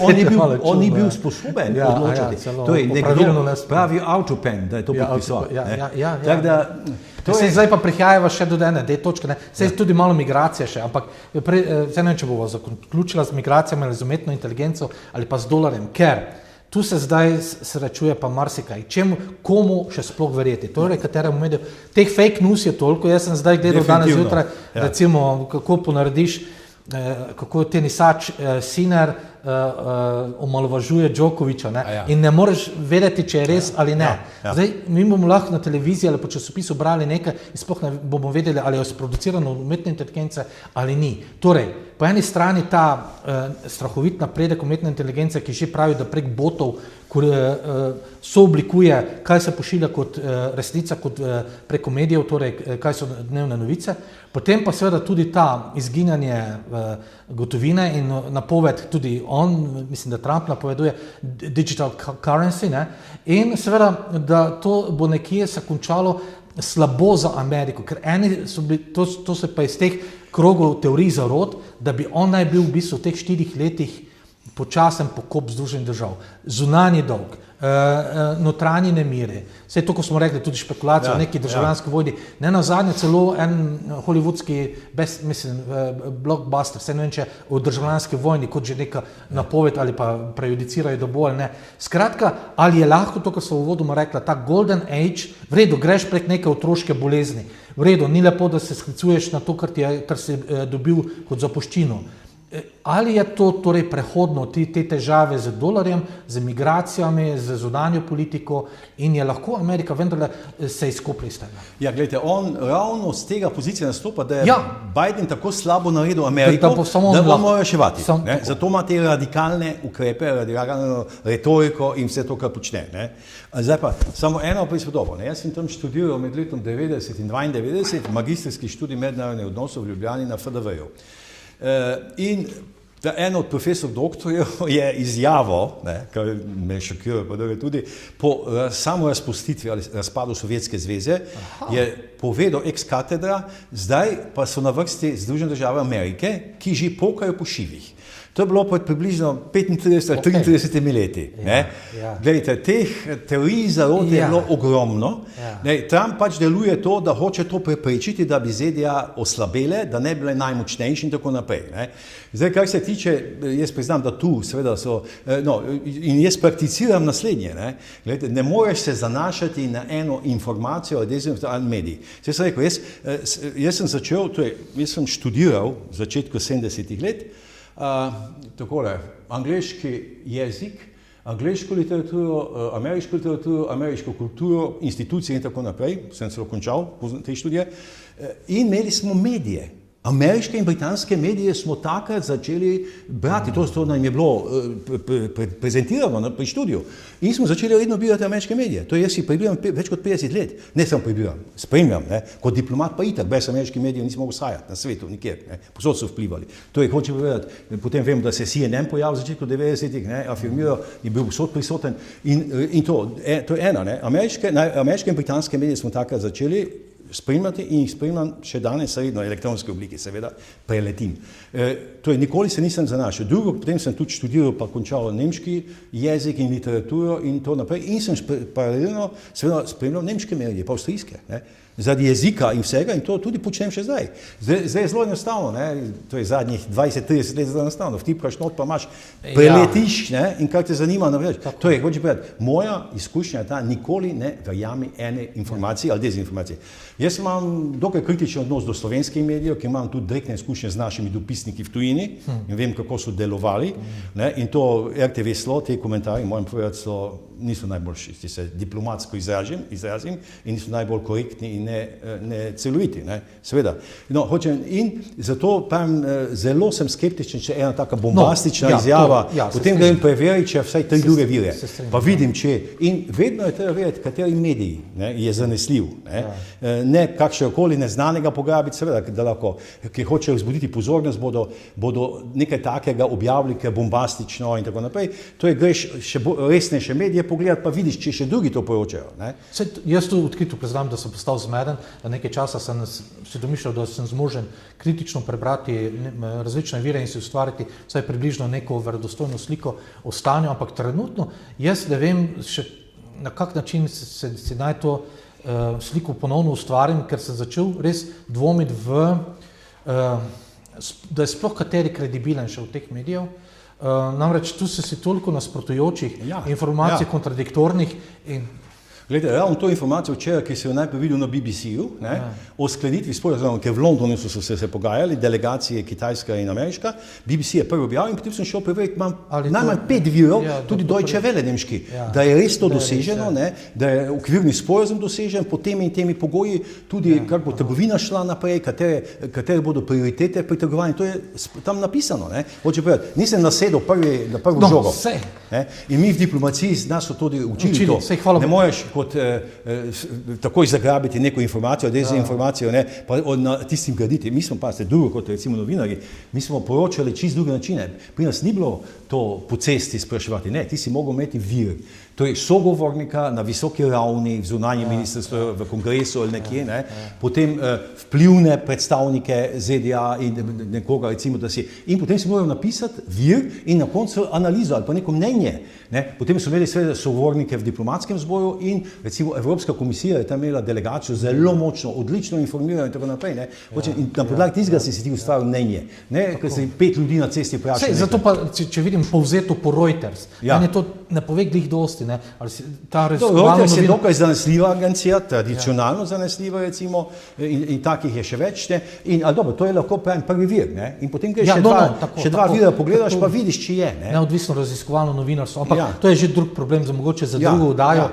on ni bil sposoben odločati. To je nekdo pravi autopen, da je to podpisal. Zdaj pa prihajava še do ene točke. Saj tudi malo migracije še, ampak ne vem, če bomo zaključila z migracijami ali z umetno inteligenco ali pa z dolarjem, ker tu se zdaj srečuje pa marsikaj. Komu še sploh verjeti? Torej, kateremu mediju? Teh fake news je toliko. Jaz sem zdaj gledal danes zjutraj, recimo, kako ponarediš, kako tenisač Sinner omalovažuje Djokoviča, ne? In ne moreš vedeti, če je res ali ne. Zdaj, mi bomo lahko na televiziji ali po časopisu brali nekaj in sploh ne bomo vedeli, ali je sproducirano umetne inteligence ali ni. Torej, po eni strani ta strahovit napredek umetne inteligence, ki že pravi, da prek botov sooblikuje, kaj se pošilja kot resnica, kot preko medijev, torej kaj so dnevne novice. Potem pa seveda tudi ta izginjanje gotovine in napoved, tudi on, mislim, da Trump napoveduje digital currency, ne? In seveda, da to bo nekje se končalo slabo za Ameriko, ker eni so bili, to se pa iz teh krogov teorij zarod, da bi on naj bil v bistvu v teh 4 letih počasen pokop Združenih držav, zunanji dolg, notranji nemiri, vse to, ko smo rekli, tudi špekulacije o neki državljanski vojni, ne nazadnje celo en hollywoodski blockbuster, vse ne vem, če o državljanski vojni, kot že neka napoved ali pa prejudicirajo, da bo ali ne. Skratka, ali je lahko to, kar so v uvodoma rekla, ta golden age, v redu, greš prek neke otroške bolezni, v redu, ni lepo, da se sklicuješ na to, kar si dobil kot zapuščino. Ali je to torej prehodno, te težave z dolarjem, z migracijami, z zunanjo politiko in je lahko Amerika vendarle se izkoplje iz tega? Ja, gledajte, on ravno z tega pozicije nastopa, da je Biden tako slabo naredil Ameriko, da bo moral reševati. Zato ima te radikalne ukrepe, radikalno retoriko in vse to, kar počne. Ne? Zdaj pa, samo eno prispodobo. Jaz sem tam študiral med letom 90 in 92, magistrski študij mednarodnih odnosov v Ljubljani na FDV-ju. In en od profesor doktorjev je izjavo, kar me šokira, pa da je tudi, po samo razpustitvi ali razpadu Sovjetske zveze, je povedal ex katedra, zdaj pa so na vrsti Združene države Amerike, ki že pokajo po šivih. To je bilo pred približno 35 ali 33 leti. Glejte, teh teorij zarote je bilo ogromno. Trump pač deluje to, da hoče to preprečiti, da bi ZDA oslabele, da ne bi bile najmočnejši in tako naprej. Zdaj, kar se tiče, jaz priznam, da tu seveda so, in jaz prakticiram naslednje, glejte, ne moreš se zanašati na eno informacijo ali dezinformacijo medij. Jaz sem rekel, jaz sem začel, jaz sem študiral v začetku 70-ih let, takole, angleški jezik, angleško literaturo, ameriško kulturo, institucije in tako naprej, sem celo končal te študije, in imeli smo medije. Ameriške in britanske medije smo takrat začeli brati, to nam je bilo prezentirano pri študiju in smo začeli redno birati ameriške medije. To jaz si prebiram več kot 50 let. Ne samo prebiram, spremljam, kot diplomat pa itak, brez ameriških medijev nismo mogli sajati na svetu, nikjer, posod so vplivali. To je, hočem povedati, potem vemo, da se CNN pojavil v začetku 90-ih, afirmiral in bil posod prisoten in to je eno, ameriške in britanske medije smo takrat začeli spremljati in jih spremljam še danes redno v elektronski obliki, seveda preletim. Nikoli se nisem zanašal. Drugo, potem sem tudi študiral pa končal nemški jezik in literaturo in to naprej in sem paralelno seveda spremljal nemške medije, pa avstrijske. zaradi jezika in vsega in to tudi počnem še zdaj. Zdaj je zelo enostavno, to je zadnjih 20-30 let zelo enostavno, vtipraš not pa imaš, preletiš in kar te zanima, to je, hoče povedati, moja izkušnja je ta, nikoli ne verjami ene informacije ali dezinformacije. Jaz imam dokaj kritičen odnos do slovenskih medijev, ki imam tudi direktne izkušnje z našimi dopisniki v tujini in vem, kako so delovali, in to RTV Slo, te komentarji, mojem povedati, niso najboljši, če se diplomatsko izrazim in niso najbolj korektni in ne celoviti, seveda. In zato zelo sem skeptičen, če ena taka bombastična izjava, potem grem preveriti, če vsaj 3 druge vire, pa vidim, če in vedno je treba vedeti, kateri medij je zanesljiv, ne kakšnega neznanega pograbiti, seveda, da lahko, ki hočejo vzbuditi pozornost, bodo nekaj takega objavili, ki je bombastično in tako naprej. To je, greš še resnejše medije pogledati, pa vidiš, če še drugi to poročajo. Jaz tu odkrito priznam, da sem postal zmeden, da nekaj časa sem si domišljal, da sem zmožen kritično prebrati različne vire in si ustvariti vsaj približno neko verodostojno sliko o stanju, ampak trenutno jaz ne vem še na kak način si naj to sliko ponovno ustvarim, ker sem začel res dvomiti da je sploh kateri kredibilen še v teh medijev. Namreč tu si toliko nasprotujočih informacij, kontradiktornih in Glede, ravno to informacijo včeraj, ki se jo najprej videl na BBC-u, o sklenitvi sporazuma, ker v Londonu so se pogajali, delegacije kitajska in ameriška, BBC je prvi objavil in potem sem šel preveriti, imam najmanj 5 virov, tudi Deutsche Welle nemški, da je res to doseženo, da je okvirni sporazum dosežen, po temi in temi pogoji, tudi kar bo trgovina šla naprej, katere bodo prioritete pri trgovanju, to je tam napisano, hoče povedati, nisem nasedel na prvo žogo. In mi v diplomaciji nas so tudi učili to, ne moreš kot takoj zagrabiti neko informacijo, dezinformacijo, pa na tistim graditi. Mi smo pa se drugo kot recimo novinarji, mi smo poročali čist druge načine. Pri nas ni bilo to po cesti spraševati, ne, ti si mogel imeti vir. Torej sogovornika na visoki ravni, v zunanjem ministrstvu, v kongresu ali nekje, potem vplivne predstavnike ZDA in nekoga, recimo, da si, in potem si moral napisati vir in na koncu analizo ali pa neko mnenje. Potem so imeli seveda sogovornike v diplomatskem zboru in recimo Evropska komisija je tam imela delegacijo zelo močno, odlično informirano in tako naprej. In na podlagi tistega si ti ustvaril mnenje, ker si 5 ljudi na cesti vprašali. Zato pa, če vidim povzeto po Reuters, meni to ne pove glih dosti. Reuters je dokaj zanesljiva agencija, tradicionalno zanesljiva recimo, in takih je še več. Ali dobro, to je lahko prvi vir. In potem greš še dva vira pogledaš, pa vidiš, če je. Neodvisno raziskovalno novinarstvo, ampak to je že drug problem, mogoče za drugo oddajo.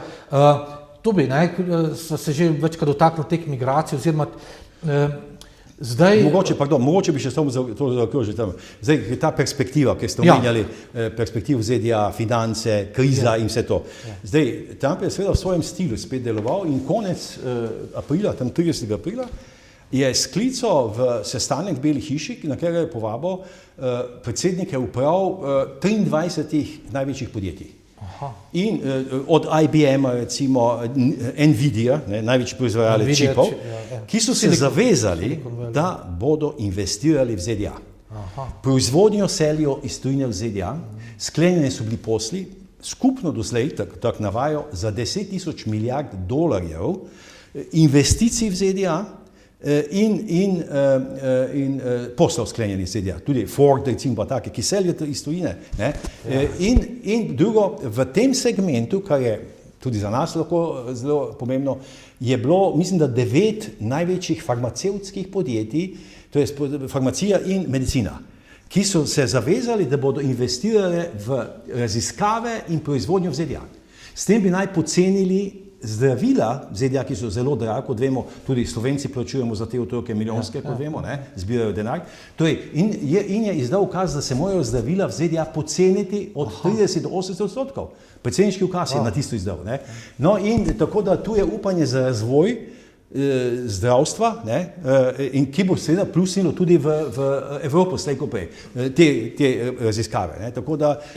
To bi, so se že večkrat dotaknili teh migracij, oziroma zdaj... Mogoče bi še samo to zaokrožil tam. Zdaj, ta perspektiva, ki ste omenjali, perspektiv ZDA, finance, kriza in vse to. Zdaj, Trump je seveda v svojem stilu spet deloval in konec aprila, tam 30. aprila, je sklical v sestanek v Beli hiši, na katerega je povabil predsednike uprav 23 največjih podjetij. In od IBM-a, recimo Nvidia, največji proizvajalec čipov, ki so se zavezali, da bodo investirali v ZDA. Proizvodnjo selijo iz tujine v ZDA, sklenjeni so bili posli, skupno doslej, tako navajajo, za 10 000 milijard dolarjev investicij v ZDA, in poslov sklenjenih ZDA, tudi Ford, recimo pa take, ki selijo iz tujine. In drugo, v tem segmentu, kar je tudi za nas lahko zelo pomembno, je bilo, mislim, da 9 največjih farmacevtskih podjetij, to je farmacija in medicina, ki so se zavezali, da bodo investirali v raziskave in proizvodnjo v ZDA. S tem bi naj pocenili zdravila v ZDA, ki so zelo draga, kot vemo, tudi Slovenci plačujemo za te otroke milijonske, kot vemo, zbirajo denar. In je izdal ukaz, da se morajo zdravila v ZDA poceniti od 30 do 80%. Predsedniški ukaz je na tisto izdal. No in tako da tu je upanje za razvoj zdravstva, in ki bo seveda plusnilo tudi v Evropo, slej ko prej, te raziskave.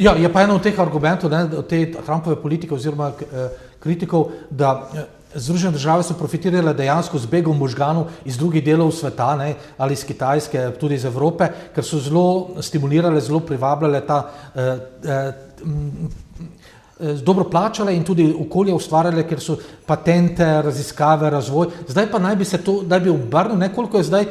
Je pa eno od teh argumentov, te Trumpove politike oziroma kritikov, da Združene države so profitirale dejansko z begom možganov iz drugih delov sveta, ali iz Kitajske, tudi iz Evrope, ker so zelo stimulirale, zelo privabljale dobro plačale in tudi okolje ustvarjale, ker so patente, raziskave, razvoj. Zdaj pa naj bi se to, da bi obrnil, koliko je zdaj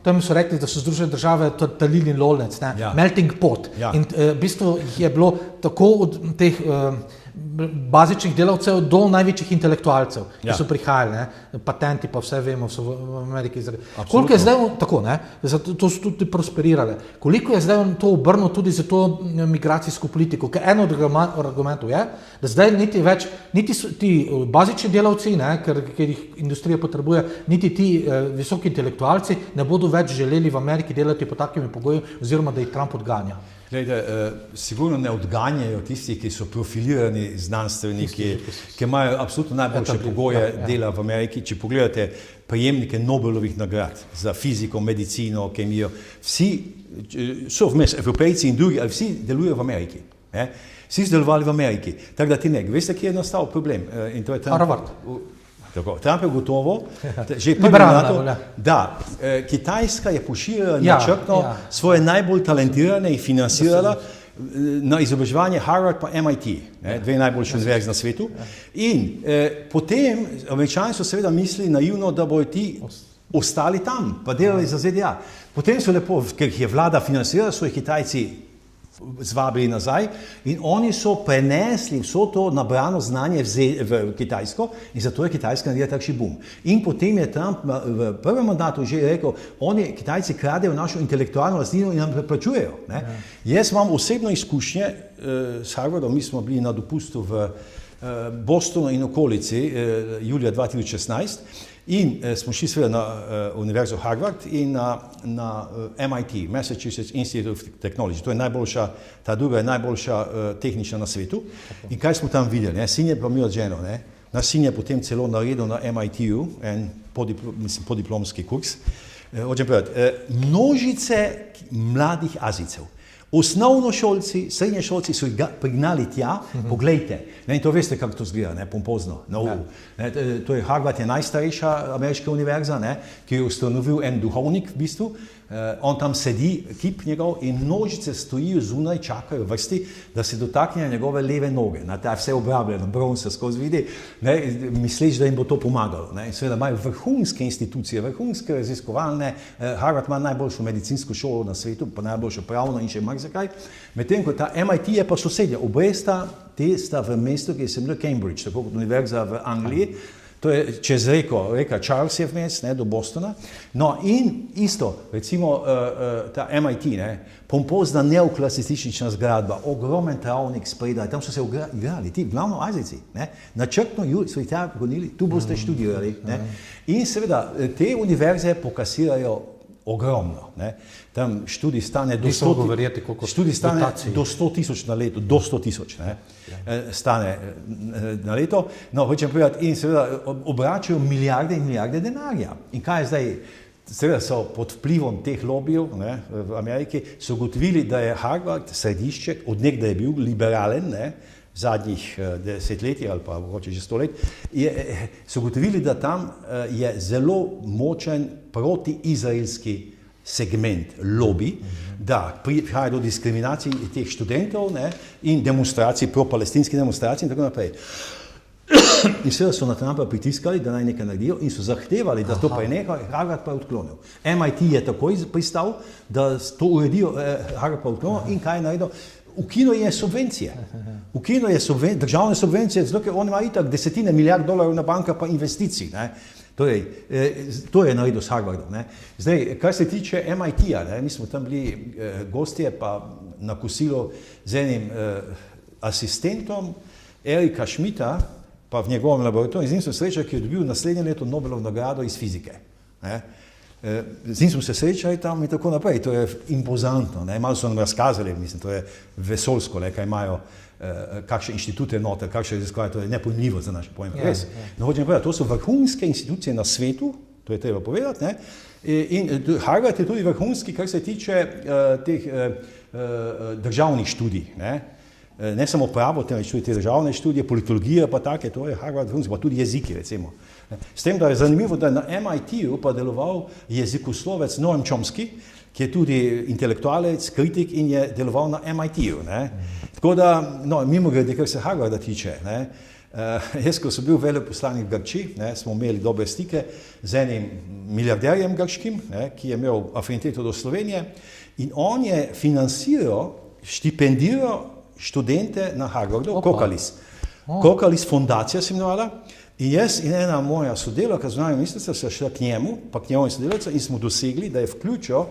tam so rekli, da so Združene države talilni lolnec, melting pot. Ja. In v bistvu je bilo tako od teh bazičnih delavcev do največjih intelektualcev, ki so prihajali, patenti pa vse vemo, so v Ameriki izredni. Koliko je zdaj tako, zato to so tudi prosperirale. Koliko je zdaj to obrnil tudi za to migracijsko politiko? Ker eno od argumentov je, da zdaj niti ti bazični delavci, ker jih industrija potrebuje, niti ti visoki intelektualci ne bodo več želeli v Ameriki delati po takimi pogoji, oziroma da jih Trump odganja. Glejte, sigurno ne odganjajo tisti, ki so profilirani znanstveniki, ki imajo absolutno najboljše pogoje dela v Ameriki. Če pogledate prejemnike Nobelovih nagrad za fiziko, medicino, kemijo, vsi so vmes Evropejci in drugi, ali vsi delujejo v Ameriki. Vsi so delovali v Ameriki. Tako da ti veste, kje je nastal problem? Harvard. Trump je gotovo, že prvi nato, da Kitajska je pošiljala načrtno svoje najbolj talentirane in financirala na izobraževanje Harvard pa MIT, dve najboljše univerze na svetu. In potem Američani so seveda mislili naivno, da bodo ti ostali tam, pa delali za ZDA. Potem so lepo, ker jih je vlada financirala, so jih Kitajci zvabili nazaj in oni so prenesli vso to nabrano znanje v Kitajsko in zato je Kitajska naredila takšen boom. In potem je Trump v prvem mandatu že rekel, Kitajci kradejo našo intelektualno lastnino in nam preplačujejo. Jaz imam osebno izkušnje s Harvardom, mi smo bili na dopustu v Bostonu in okolici julija 2016 in smo šli seveda na univerzo Harvard in na MIT, Massachusetts Institute of Technology. To je najboljša, ta druga je najboljša tehnična na svetu. In kaj smo tam videli? Sin je pa imel ženo. Naš sin je potem celo naredil na MIT-u en podiplomski kurs. Hočem povedati, množice mladih Azijcev. Osnovnošolci, srednješolci so jih prignali tja, poglejte. In to veste, kako to zgleda, pompozno. To je Harvard, je najstarejša ameriška univerza, ki je ustanovil en duhovnik v bistvu. On tam sedi, kip njegov, in množice stojijo zunaj, čakajo vrsti, da se dotaknejo njegove leve noge. Ta je vse obrabljeno, bron se skozi vidi, misleč, da jim bo to pomagalo. Seveda imajo vrhunske institucije, vrhunske raziskovalne, Harvard ima najboljšo medicinsko šolo na svetu, pa najboljšo pravno in še marsikaj. Medtem ko ta MIT je pa sosedja, obe sta v mestu, ki se imenuje Cambridge, tako kot univerza v Angliji. To je čez reka Charles je vmes, do Bostona. No in isto, recimo ta MIT, pompozna neoklasistična zgradba, ogromen travnik spredaj, tam so se igrali, ti glavno Azijci, načrtno so jih tam gonili, tu boste študirali. In seveda te univerze pokasirajo ogromno. Tam študij stane do 100 tisoč na leto, do 100 tisoč stane na leto. No, hočem povedati, in seveda obračajo milijarde in milijarde denarja. In kaj je zdaj? Seveda so pod vplivom teh lobijev v Ameriki so ugotovili, da je Harvard središče, od nekdaj je bil liberalen, zadnjih desetletij ali pa mogoče že 100 let, so ugotovili, da tam je zelo močen protiizraelski segment, lobby, da prihaja do diskriminacij teh študentov in demonstracij, pro-palestinskih demonstracij in tako naprej. In seveda so na Trumpa pritiskali, da naj nekaj naredijo in so zahtevali, da to preneha, Harvard pa je odklonil. MIT je takoj pristal, da to uredijo, Harvard pa je odklonil in kaj je naredil? Ukinil je subvencije. Ukinil je državne subvencije, zato ker on ima itak desetine milijard dolarjev na banka pa investicij. Torej, to je naredil s Harvardom. Zdaj, kar se tiče MIT-ja, mi smo tam bili gostje pa na kosilo z enim asistentom Erika Schmidta, pa v njegovem laboratoriju, z njim sem srečal, ki je dobil naslednje leto Nobelovo nagrado iz fizike. Z njim smo se srečali tam in tako naprej. To je impozantno. Malo so nam razkazali, mislim, to je vesoljsko, kaj imajo, kakšne inštitute noter, kakšne raziskave, to je nepojmljivo za naš pojem. Res. No, hočem povedati, to so vrhunske institucije na svetu, to je treba povedati, in Harvard je tudi vrhunski, kar se tiče teh državnih študij. Ne samo pravo, temveč tudi te državne študije, politologija pa take, to je Harvard vrhunski, pa tudi jeziki, recimo. S tem, da je zanimivo, da je na MIT-u pa deloval jezikoslovec Noam Chomsky, ki je tudi intelektualec, kritik in je deloval na MIT-ju. Tako da, mimogrede, kar se Harvarda tiče, jaz, ko sem bil veleposlanik v Grčiji, smo imeli dobre stike z enim milijarderjem grškim, ki je imel afiniteto do Slovenije in on je financiral, štipendiral študente na Harvardu, Kokalis fondacija se imenovala, in jaz in ena moja sodelavka zunanja ministrstva se šla k njemu, pa k njegovim sodelavcem in smo dosegli, da je vključil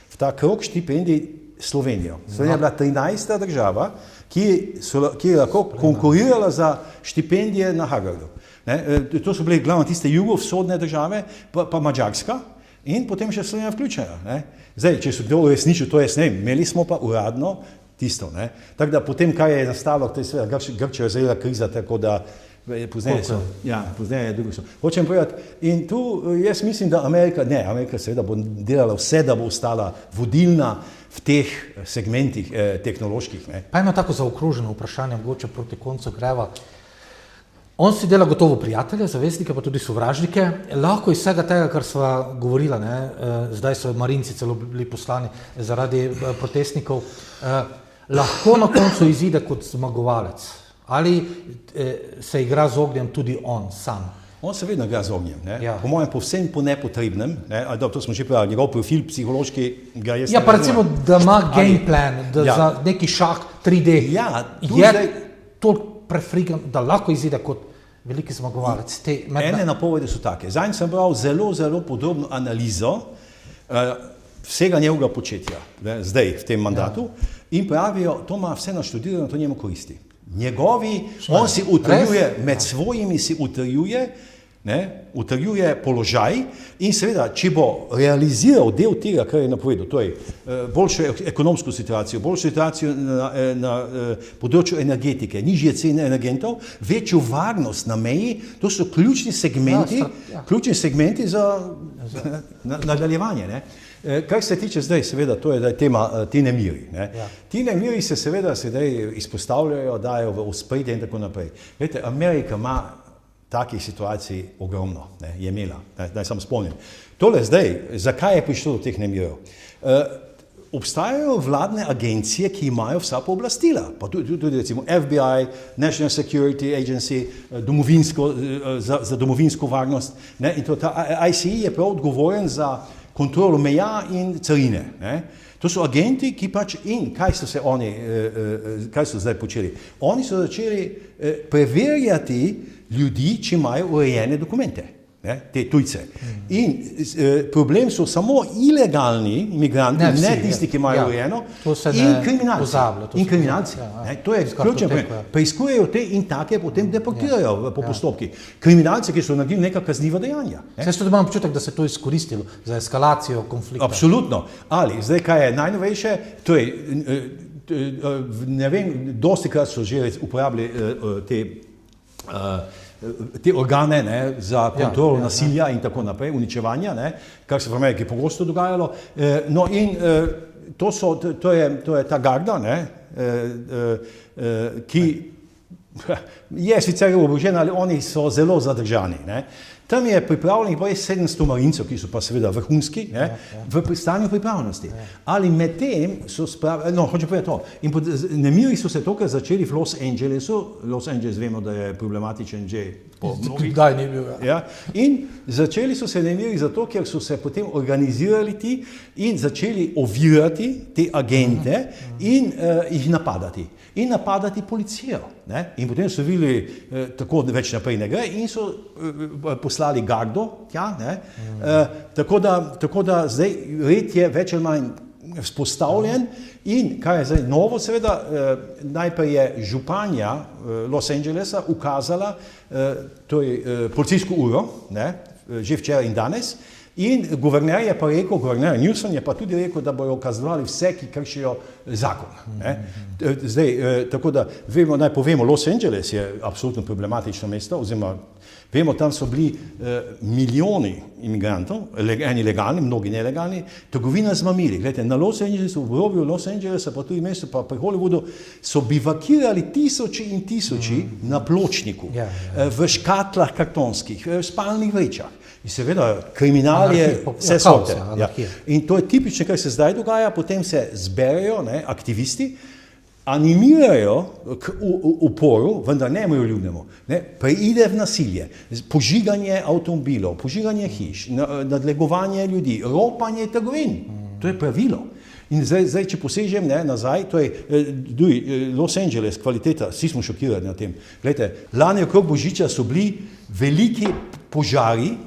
v ta krog štipendij Slovenijo. Slovenija je bila 13. država, ki je lahko konkurirala za štipendije na Harvardu. To so bile glavno tiste jugovzhodne države, pa Madžarska in potem še Slovenija vključena. Zdaj, če so to resničili, to jaz ne vem, imeli smo pa uradno tisto. Tako da potem, kaj je nastalo, to je seveda Grčija je zajela kriza, tako da pozneje je drugo. Hočem povedati, in tu jaz mislim, da Amerika seveda bo delala vse, da bo ostala vodilna v teh segmentih tehnoloških. Pa eno tako zaokroženo vprašanje, mogoče proti koncu greva. On si dela gotovo prijatelje, zaveznike, pa tudi sovražnike. Lahko iz vsega tega, kar sva govorila, zdaj so Marinci celo bili poslani zaradi protestnikov, lahko na koncu izide kot zmagovalec. Ali se igra z ognjem tudi on sam? On se vedno igra z ognjem. Po mojem povsem po nepotrebnem. To smo že povedali, njegov profil psihološki ga jaz ne pa recimo, da ima game plan, da za neki šah 3D je toliko prefrigan, da lahko izide kot veliki zmagovalec. Ene napovedi so take. Zanj sem bral zelo, zelo podrobno analizo vsega njegovega početja, zdaj v tem mandatu, in pravijo, to ima vse naštudirano, to njemu koristi. On si utrjuje, med svojimi si utrjuje položaj in seveda, če bo realiziral del tega, kar je napovedal, to je boljšo ekonomsko situacijo, boljšo situacijo na področju energetike, nižje cene energentov, večjo varnost na meji, to so ključni segmenti za nadaljevanje. Kar se tiče zdaj, seveda, to je tema ti nemiri. Ti nemiri se seveda sedaj izpostavljajo, dajo v ospredje in tako naprej. Veste, Amerika ima takih situacij ogromno, je imela, naj samo spomnim. Tole zdaj, zakaj je prišlo do teh nemirov? Obstajajo vladne agencije, ki imajo vsa pooblastila, pa tudi recimo FBI, National Security Agency, za domovinsko varnost, in to ta ICE je prav odgovoren za kontrolo meja in carine. To so agenti, ki in kaj so zdaj počeli? Oni so začeli preverjati ljudi, či imajo urejene dokumente, te tujce. In problem so samo ilegalni imigranti, ne tisti, ki imajo urejeno, in kriminalci. To je ključen problem. Preiskujejo te in take, potem deportirajo po postopki. Kriminalci, ki so naredili neka kazniva dejanja. Jaz tudi imam občutek, da se to izkoristilo za eskalacijo konflikta. Absolutno. Ali, zdaj kaj je najnovejše, to je, ne vem, dostikrat so že uporabili te organe za kontrolo nasilja in tako naprej, uničevanja, kar se v Ameriki pogosto dogajalo. To je ta garda, ki je sicer oborožena, ali oni so zelo zadržani. Tam je pripravljenih 700 marincev, ki so pa seveda vrhunski, v stanju pripravljenosti. Ali med tem so hočem povedati to, in nemiri so se tokrat začeli v Los Angelesu, Los Angeles vemo, da je problematičen že po mnogih. Kdaj ni bil, In začeli so se nemiri zato, ker so se potem organizirali ti in začeli ovirati te agente in jih napadati. In napadati policijo. In potem so videli, tako več naprej ne gre, in so poslali gardo tja. Tako da zdaj red je več ali manj vzpostavljen in kaj je zdaj novo, seveda, najprej je županja Los Angelesa ukazala policijsko uro, že včeraj in danes, in guverner je pa rekel, guverner Newsom je pa tudi rekel, da bojo kaznovali vse, ki kršijo zakon. Zdaj, tako da naj povemo, Los Angeles je absolutno problematično mesto, oziroma vemo, tam so bili milijoni imigrantov, eni legalni, mnogi nelegalni, trgovina z mamili. Glejte, na Los Angelesu, v obroju Los Angelesa, pa tudi mesto, pa pri Hollywoodu, so bivakirali tisoči in tisoči na pločniku, v škatlah kartonskih, v spalnih vrečah. In seveda, kriminal je vse sorte. Ja. In to je tipično, kar se zdaj dogaja, potem se zberejo aktivisti, animirajo k uporu, vendar ne miroljubnemu, preide v nasilje, požiganje avtomobilov, požiganje hiš, nadlegovanje ljudi, ropanje trgovin. To je pravilo. In zdaj če posežem nazaj, to je Los Angeles, kvaliteta, vsi smo šokirani na tem. Glejte, lani okrog Božiča so bili veliki požari,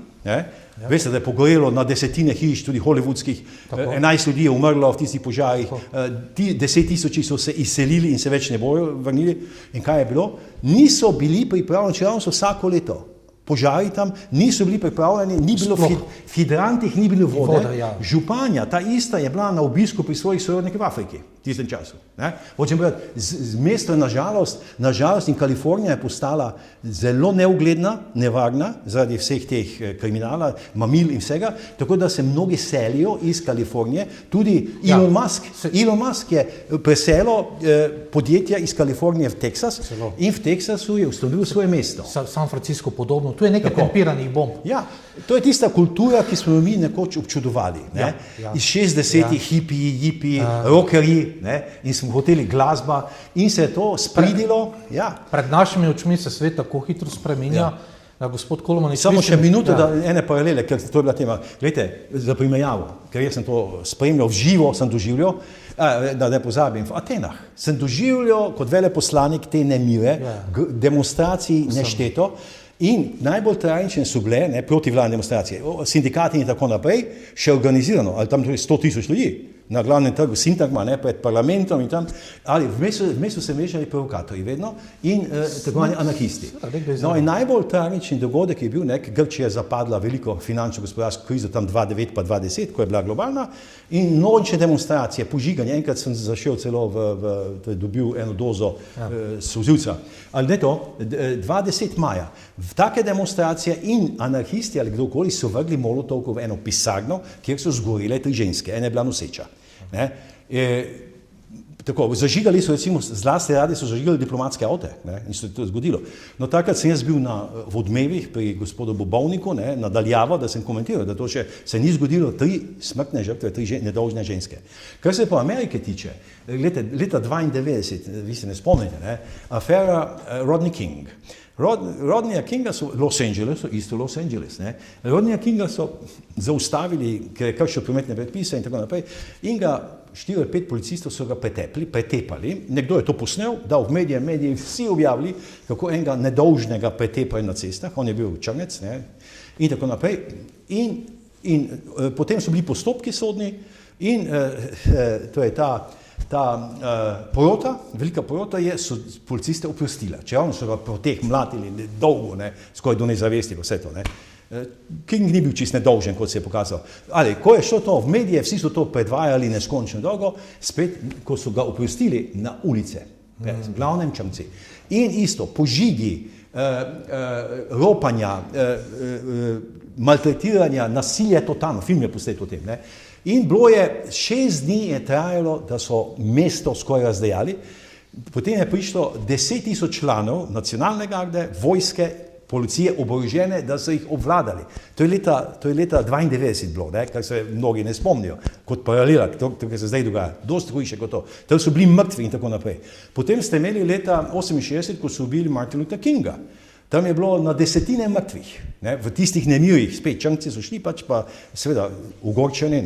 veste, da je pogorelo na desetine hiš, tudi hollywoodskih, 11 ljudi je umrlo v tistih požarih, 10 000 so se izselili in se več ne bojo vrnili. In kaj je bilo? Niso bili pripravljeni, čeravno so vsako leto požari tam, niso bili pripravljeni, ni bilo v hidrantih, ni bilo vode. Županja, ta ista je bila na obisku pri svojih sorodnikih v Afriki v tistem času. Hočem povedati, mesto nažalost in Kalifornija je postala zelo neugledna, nevarna zaradi vseh teh kriminala, mamil in vsega, tako da se mnogi selijo iz Kalifornije, tudi Elon Musk je preselil podjetja iz Kalifornije v Teksas in v Teksasu je ustanovil svoje mesto. San Francisco podobno, tu je nekaj tempiranih bomb. Ja, to je tista kultura, ki smo jo mi nekoč občudovali. Iz 60-ih hipi, rockerji, in smo hoteli glasba in se je to spridilo. Pred našimi očmi se svet tako hitro spreminja, da gospod Koloman... Samo še minuto, da ene paralele, ker to je bila tema. Glejte, za primerjavo, ker jaz sem to spremljal, v živo sem doživljal, da ne pozabim, v Atenah sem doživljal kot veleposlanik te nemire, demonstracij nešteto. In najbolj tragične so bile protivladne demonstracije, sindikati in tako naprej, še organizirano, ali tam 100 000 ljudi na glavnem trgu Sintagma, pred parlamentom in tam, ali v mestu se mešali provokatorji vedno in tako anarhisti. No in najbolj tragični dogodek je bil, Grčija je zapadla veliko finančno gospodarsko krizo tam 2009 pa 2010, ko je bila globalna, in množične demonstracije, požiganje, enkrat sem zašel celo dobil eno dozo solzivca. Ali ne to, 2010 maja, v take demonstracije in anarhisti ali kdokoli so vrgli molotovko v eno pisarno, kjer so zgorile 3 ženske, ena je bila noseča. Tako, zažigali so, recimo, zlasti radi so zažigali diplomatske avte, in se je to zgodilo. No, takrat sem jaz bil v Odmevih pri gospodu Bobovniku, nadaljavo, da sem komentiral, da to še se ni zgodilo 3 smrtne žrtve, 3 nedolžne ženske. Kar se pa Amerike tiče, leta 92, vi se ne spomnite, afera Rodney King. Rodneya Kinga so Los Angeles, Rodneya Kinga so zaustavili, ker je kršil prometne predpise in tako naprej, in ga 4 ali 5 policistov so ga pretepali, nekdo je to posnel, dal v mediji vsi objavili, kako enega nedolžnega pretepajo na cestah, on je bil črnec, in tako naprej, in potem so bili postopki sodni in to je ta porota, velika porota so policiste oprostila, čeravno so ga po teh mlatili dolgo, skoraj do nezavesti vse to. King ni bil čist nedolžen, kot se je pokazal. Ali, ko je šlo to v medije, vsi so to predvajali neskončno dolgo, spet, ko so ga oprostili na ulice, v glavnem črnci. In isto, požigi, ropanja, maltretiranja, nasilje totalno, film je posnet o tem, In bilo je 6 dni je trajalo, da so mesto skoraj razdejali, potem je prišlo 10 000 članov nacionalne garde, vojske, policije oborožene, da so jih obvladali. To je leta 92 bilo, kar se mnogi ne spomnijo, kot paralela, to, kar se zdaj dogaja, dosti hujše kot to. Tam so bili mrtvi in tako naprej. Potem ste imeli leta 68, ko so ubili Martin Luther Kinga. Tam je bilo na desetine mrtvih, v tistih nemirih, spet črnci so šli, pač pa seveda ogorčeni,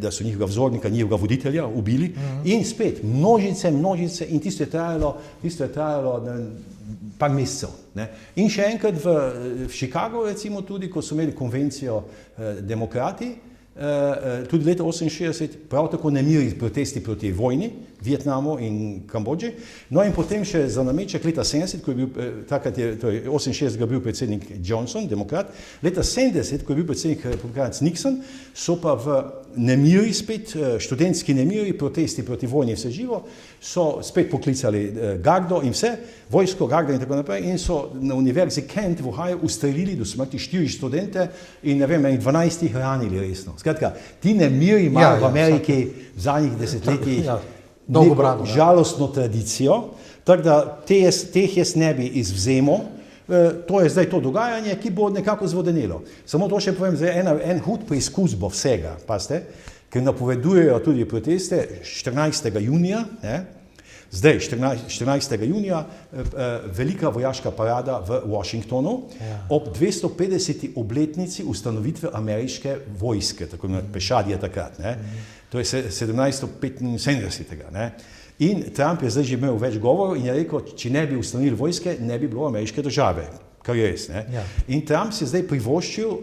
da so njihovega vzornika, njihovega voditelja ubili, in spet množice in tisto je trajalo par mesecev. In še enkrat v Chicagu, recimo tudi, ko so imeli konvencijo demokrati, tudi leta 68, prav tako nemiri protesti proti vojni, Vietnamu in Kambodži. No in potem še za nameček leta 70, ko je bil, takrat je, torej 68 bil predsednik Johnson, demokrat, leta 70, ko je bil predsednik republikanec Nixon, so pa v nemiri spet, študentski nemiri, protesti proti vojni vse živo, so spet poklicali gardo in vse, vojsko, gardo in tako naprej, in so na univerzi Kent v Ohio ustrelili do smrti 4 študente in ne vem, 12 jih ranili resno. Skratka, ti nemiri imajo v Ameriki v zadnjih desetletjih žalostno tradicijo, tako da teh jaz ne bi izvzemal, to je zdaj to dogajanje, ki bo nekako zvodenelo. Samo to še povem, zdaj en hud preizkus bo vsega, pazite, ker napovedujejo tudi proteste 14. junija, ne? Zdaj, 14. junija, velika vojaška parada v Washingtonu ob 250. obletnici ustanovitve ameriške vojske, tako imenovane pešadije takrat, ne? To je 1775. Ne? In Trump je zdaj že imel več govorov in je rekel, če ne bi ustanovili vojske, ne bi bilo ameriške države, kar je res. Ne? Ja. In Trump si je zdaj privoščil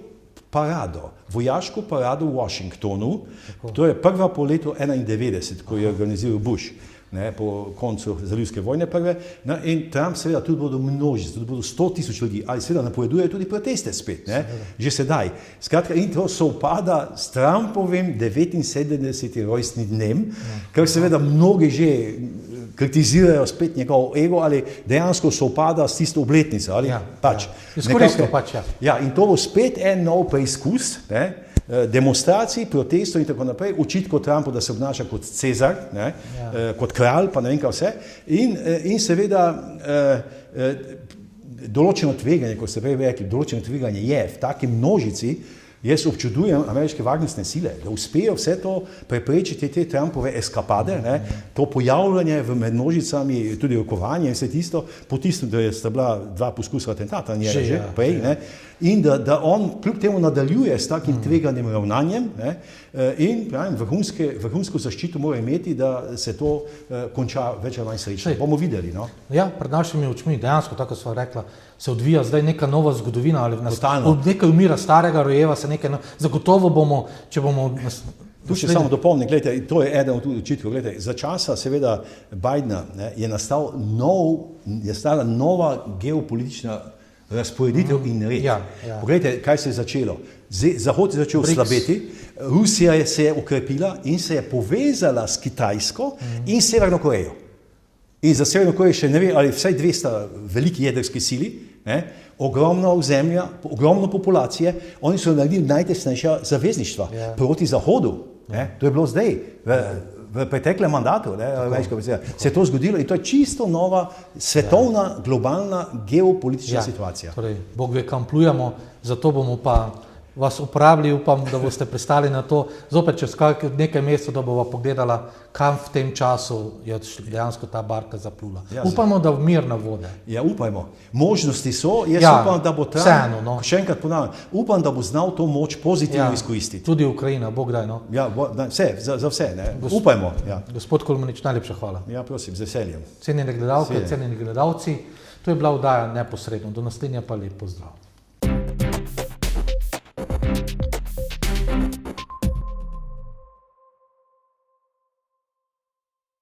parado, vojaško parado v Washingtonu, to je prva po letu 1991, ko je organiziral Bush. Ne, po koncu zalivske vojne prve, ne, in Trump seveda tudi bodo množice, tudi bodo 100.000 ljudi, ali seveda napoveduje tudi proteste spet, ne, že sedaj. Skratka, in to sovpada s Trumpovim 79. rojstnim dnem, kar seveda mnogi že kritizirajo spet njegov ego, ali dejansko sovpada s tisto obletnico, ali pač. Izkoristno pač, ja. Ja, in to bo spet en nov preizkus, ne, demonstracij, protestov in tako naprej, očitkov Trumpu, da se obnaša kot Cezar, ne, kot kralj, pa ne vem kaj vse, in seveda določeno tveganje, kot ste prej rekli, določeno tveganje je v taki množici. Jaz občudujem ameriške varnostne sile, da uspejo vse to preprečiti, te Trumpove eskapade, ne, to pojavljanje med množicami, tudi rokovanje in vse tisto, po tistem, da sta bila 2 poskusa atentata njega že prej, ne, in da on kljub temu nadaljuje s takim tveganim ravnanjem, ne, in pravim, vrhunsko zaščito mora imeti, da se to konča več ali manj srečno. Bomo videli, no? Ja, pred našimi očmi, dejansko, tako sva rekla, se odvija zdaj neka nova zgodovina, ali nekaj umira starega, rojeva se nekaj, zagotovo bomo, če bomo... Tu še samo dopolnim, gledajte, to je eden od očitkov, gledajte, za časa seveda Bidena, ne, je nastala nova geopolitična razporeditev in red. Poglejte, kaj se je začelo. Zahod je začel slabeti, Rusija se je okrepila in se je povezala s Kitajsko in Severno Korejo. In za Severno Korejo še ne ve, ali vsaj 200 veliki jedrski sili, ne, ogromna ozemlja, ogromno populacije, oni so naredili najtesnejša zavezništva proti Zahodu. Ne, to je bilo zdaj, v preteklem mandatu, ne, se je to zgodilo in to je čisto nova svetovna, globalna geopolitična situacija. Torej, Bog ve, kam plujemo, zato bomo pa vas uporabili, upam, da boste pristali na to, zopet čez nekaj mesecev, da bova pogledala, kam v tem času je dejansko ta barka zaplula. Upamo, da v mirne vode. Ja, upajmo. Možnosti so, jaz upam, da bo Trump, še enkrat ponavljam, upam, da bo znal to moč pozitivno izkoristiti. Tudi Ukrajina, Bog daj, no. Ja, za vse, ne, upajmo. Ja. Gospod Kolmanič, najlepša hvala. Ja, prosim, z veseljem. Cenjene gledalke, cenjeni gledalci, to je bila oddaja Neposredno, do naslednja pa lep pozdrav.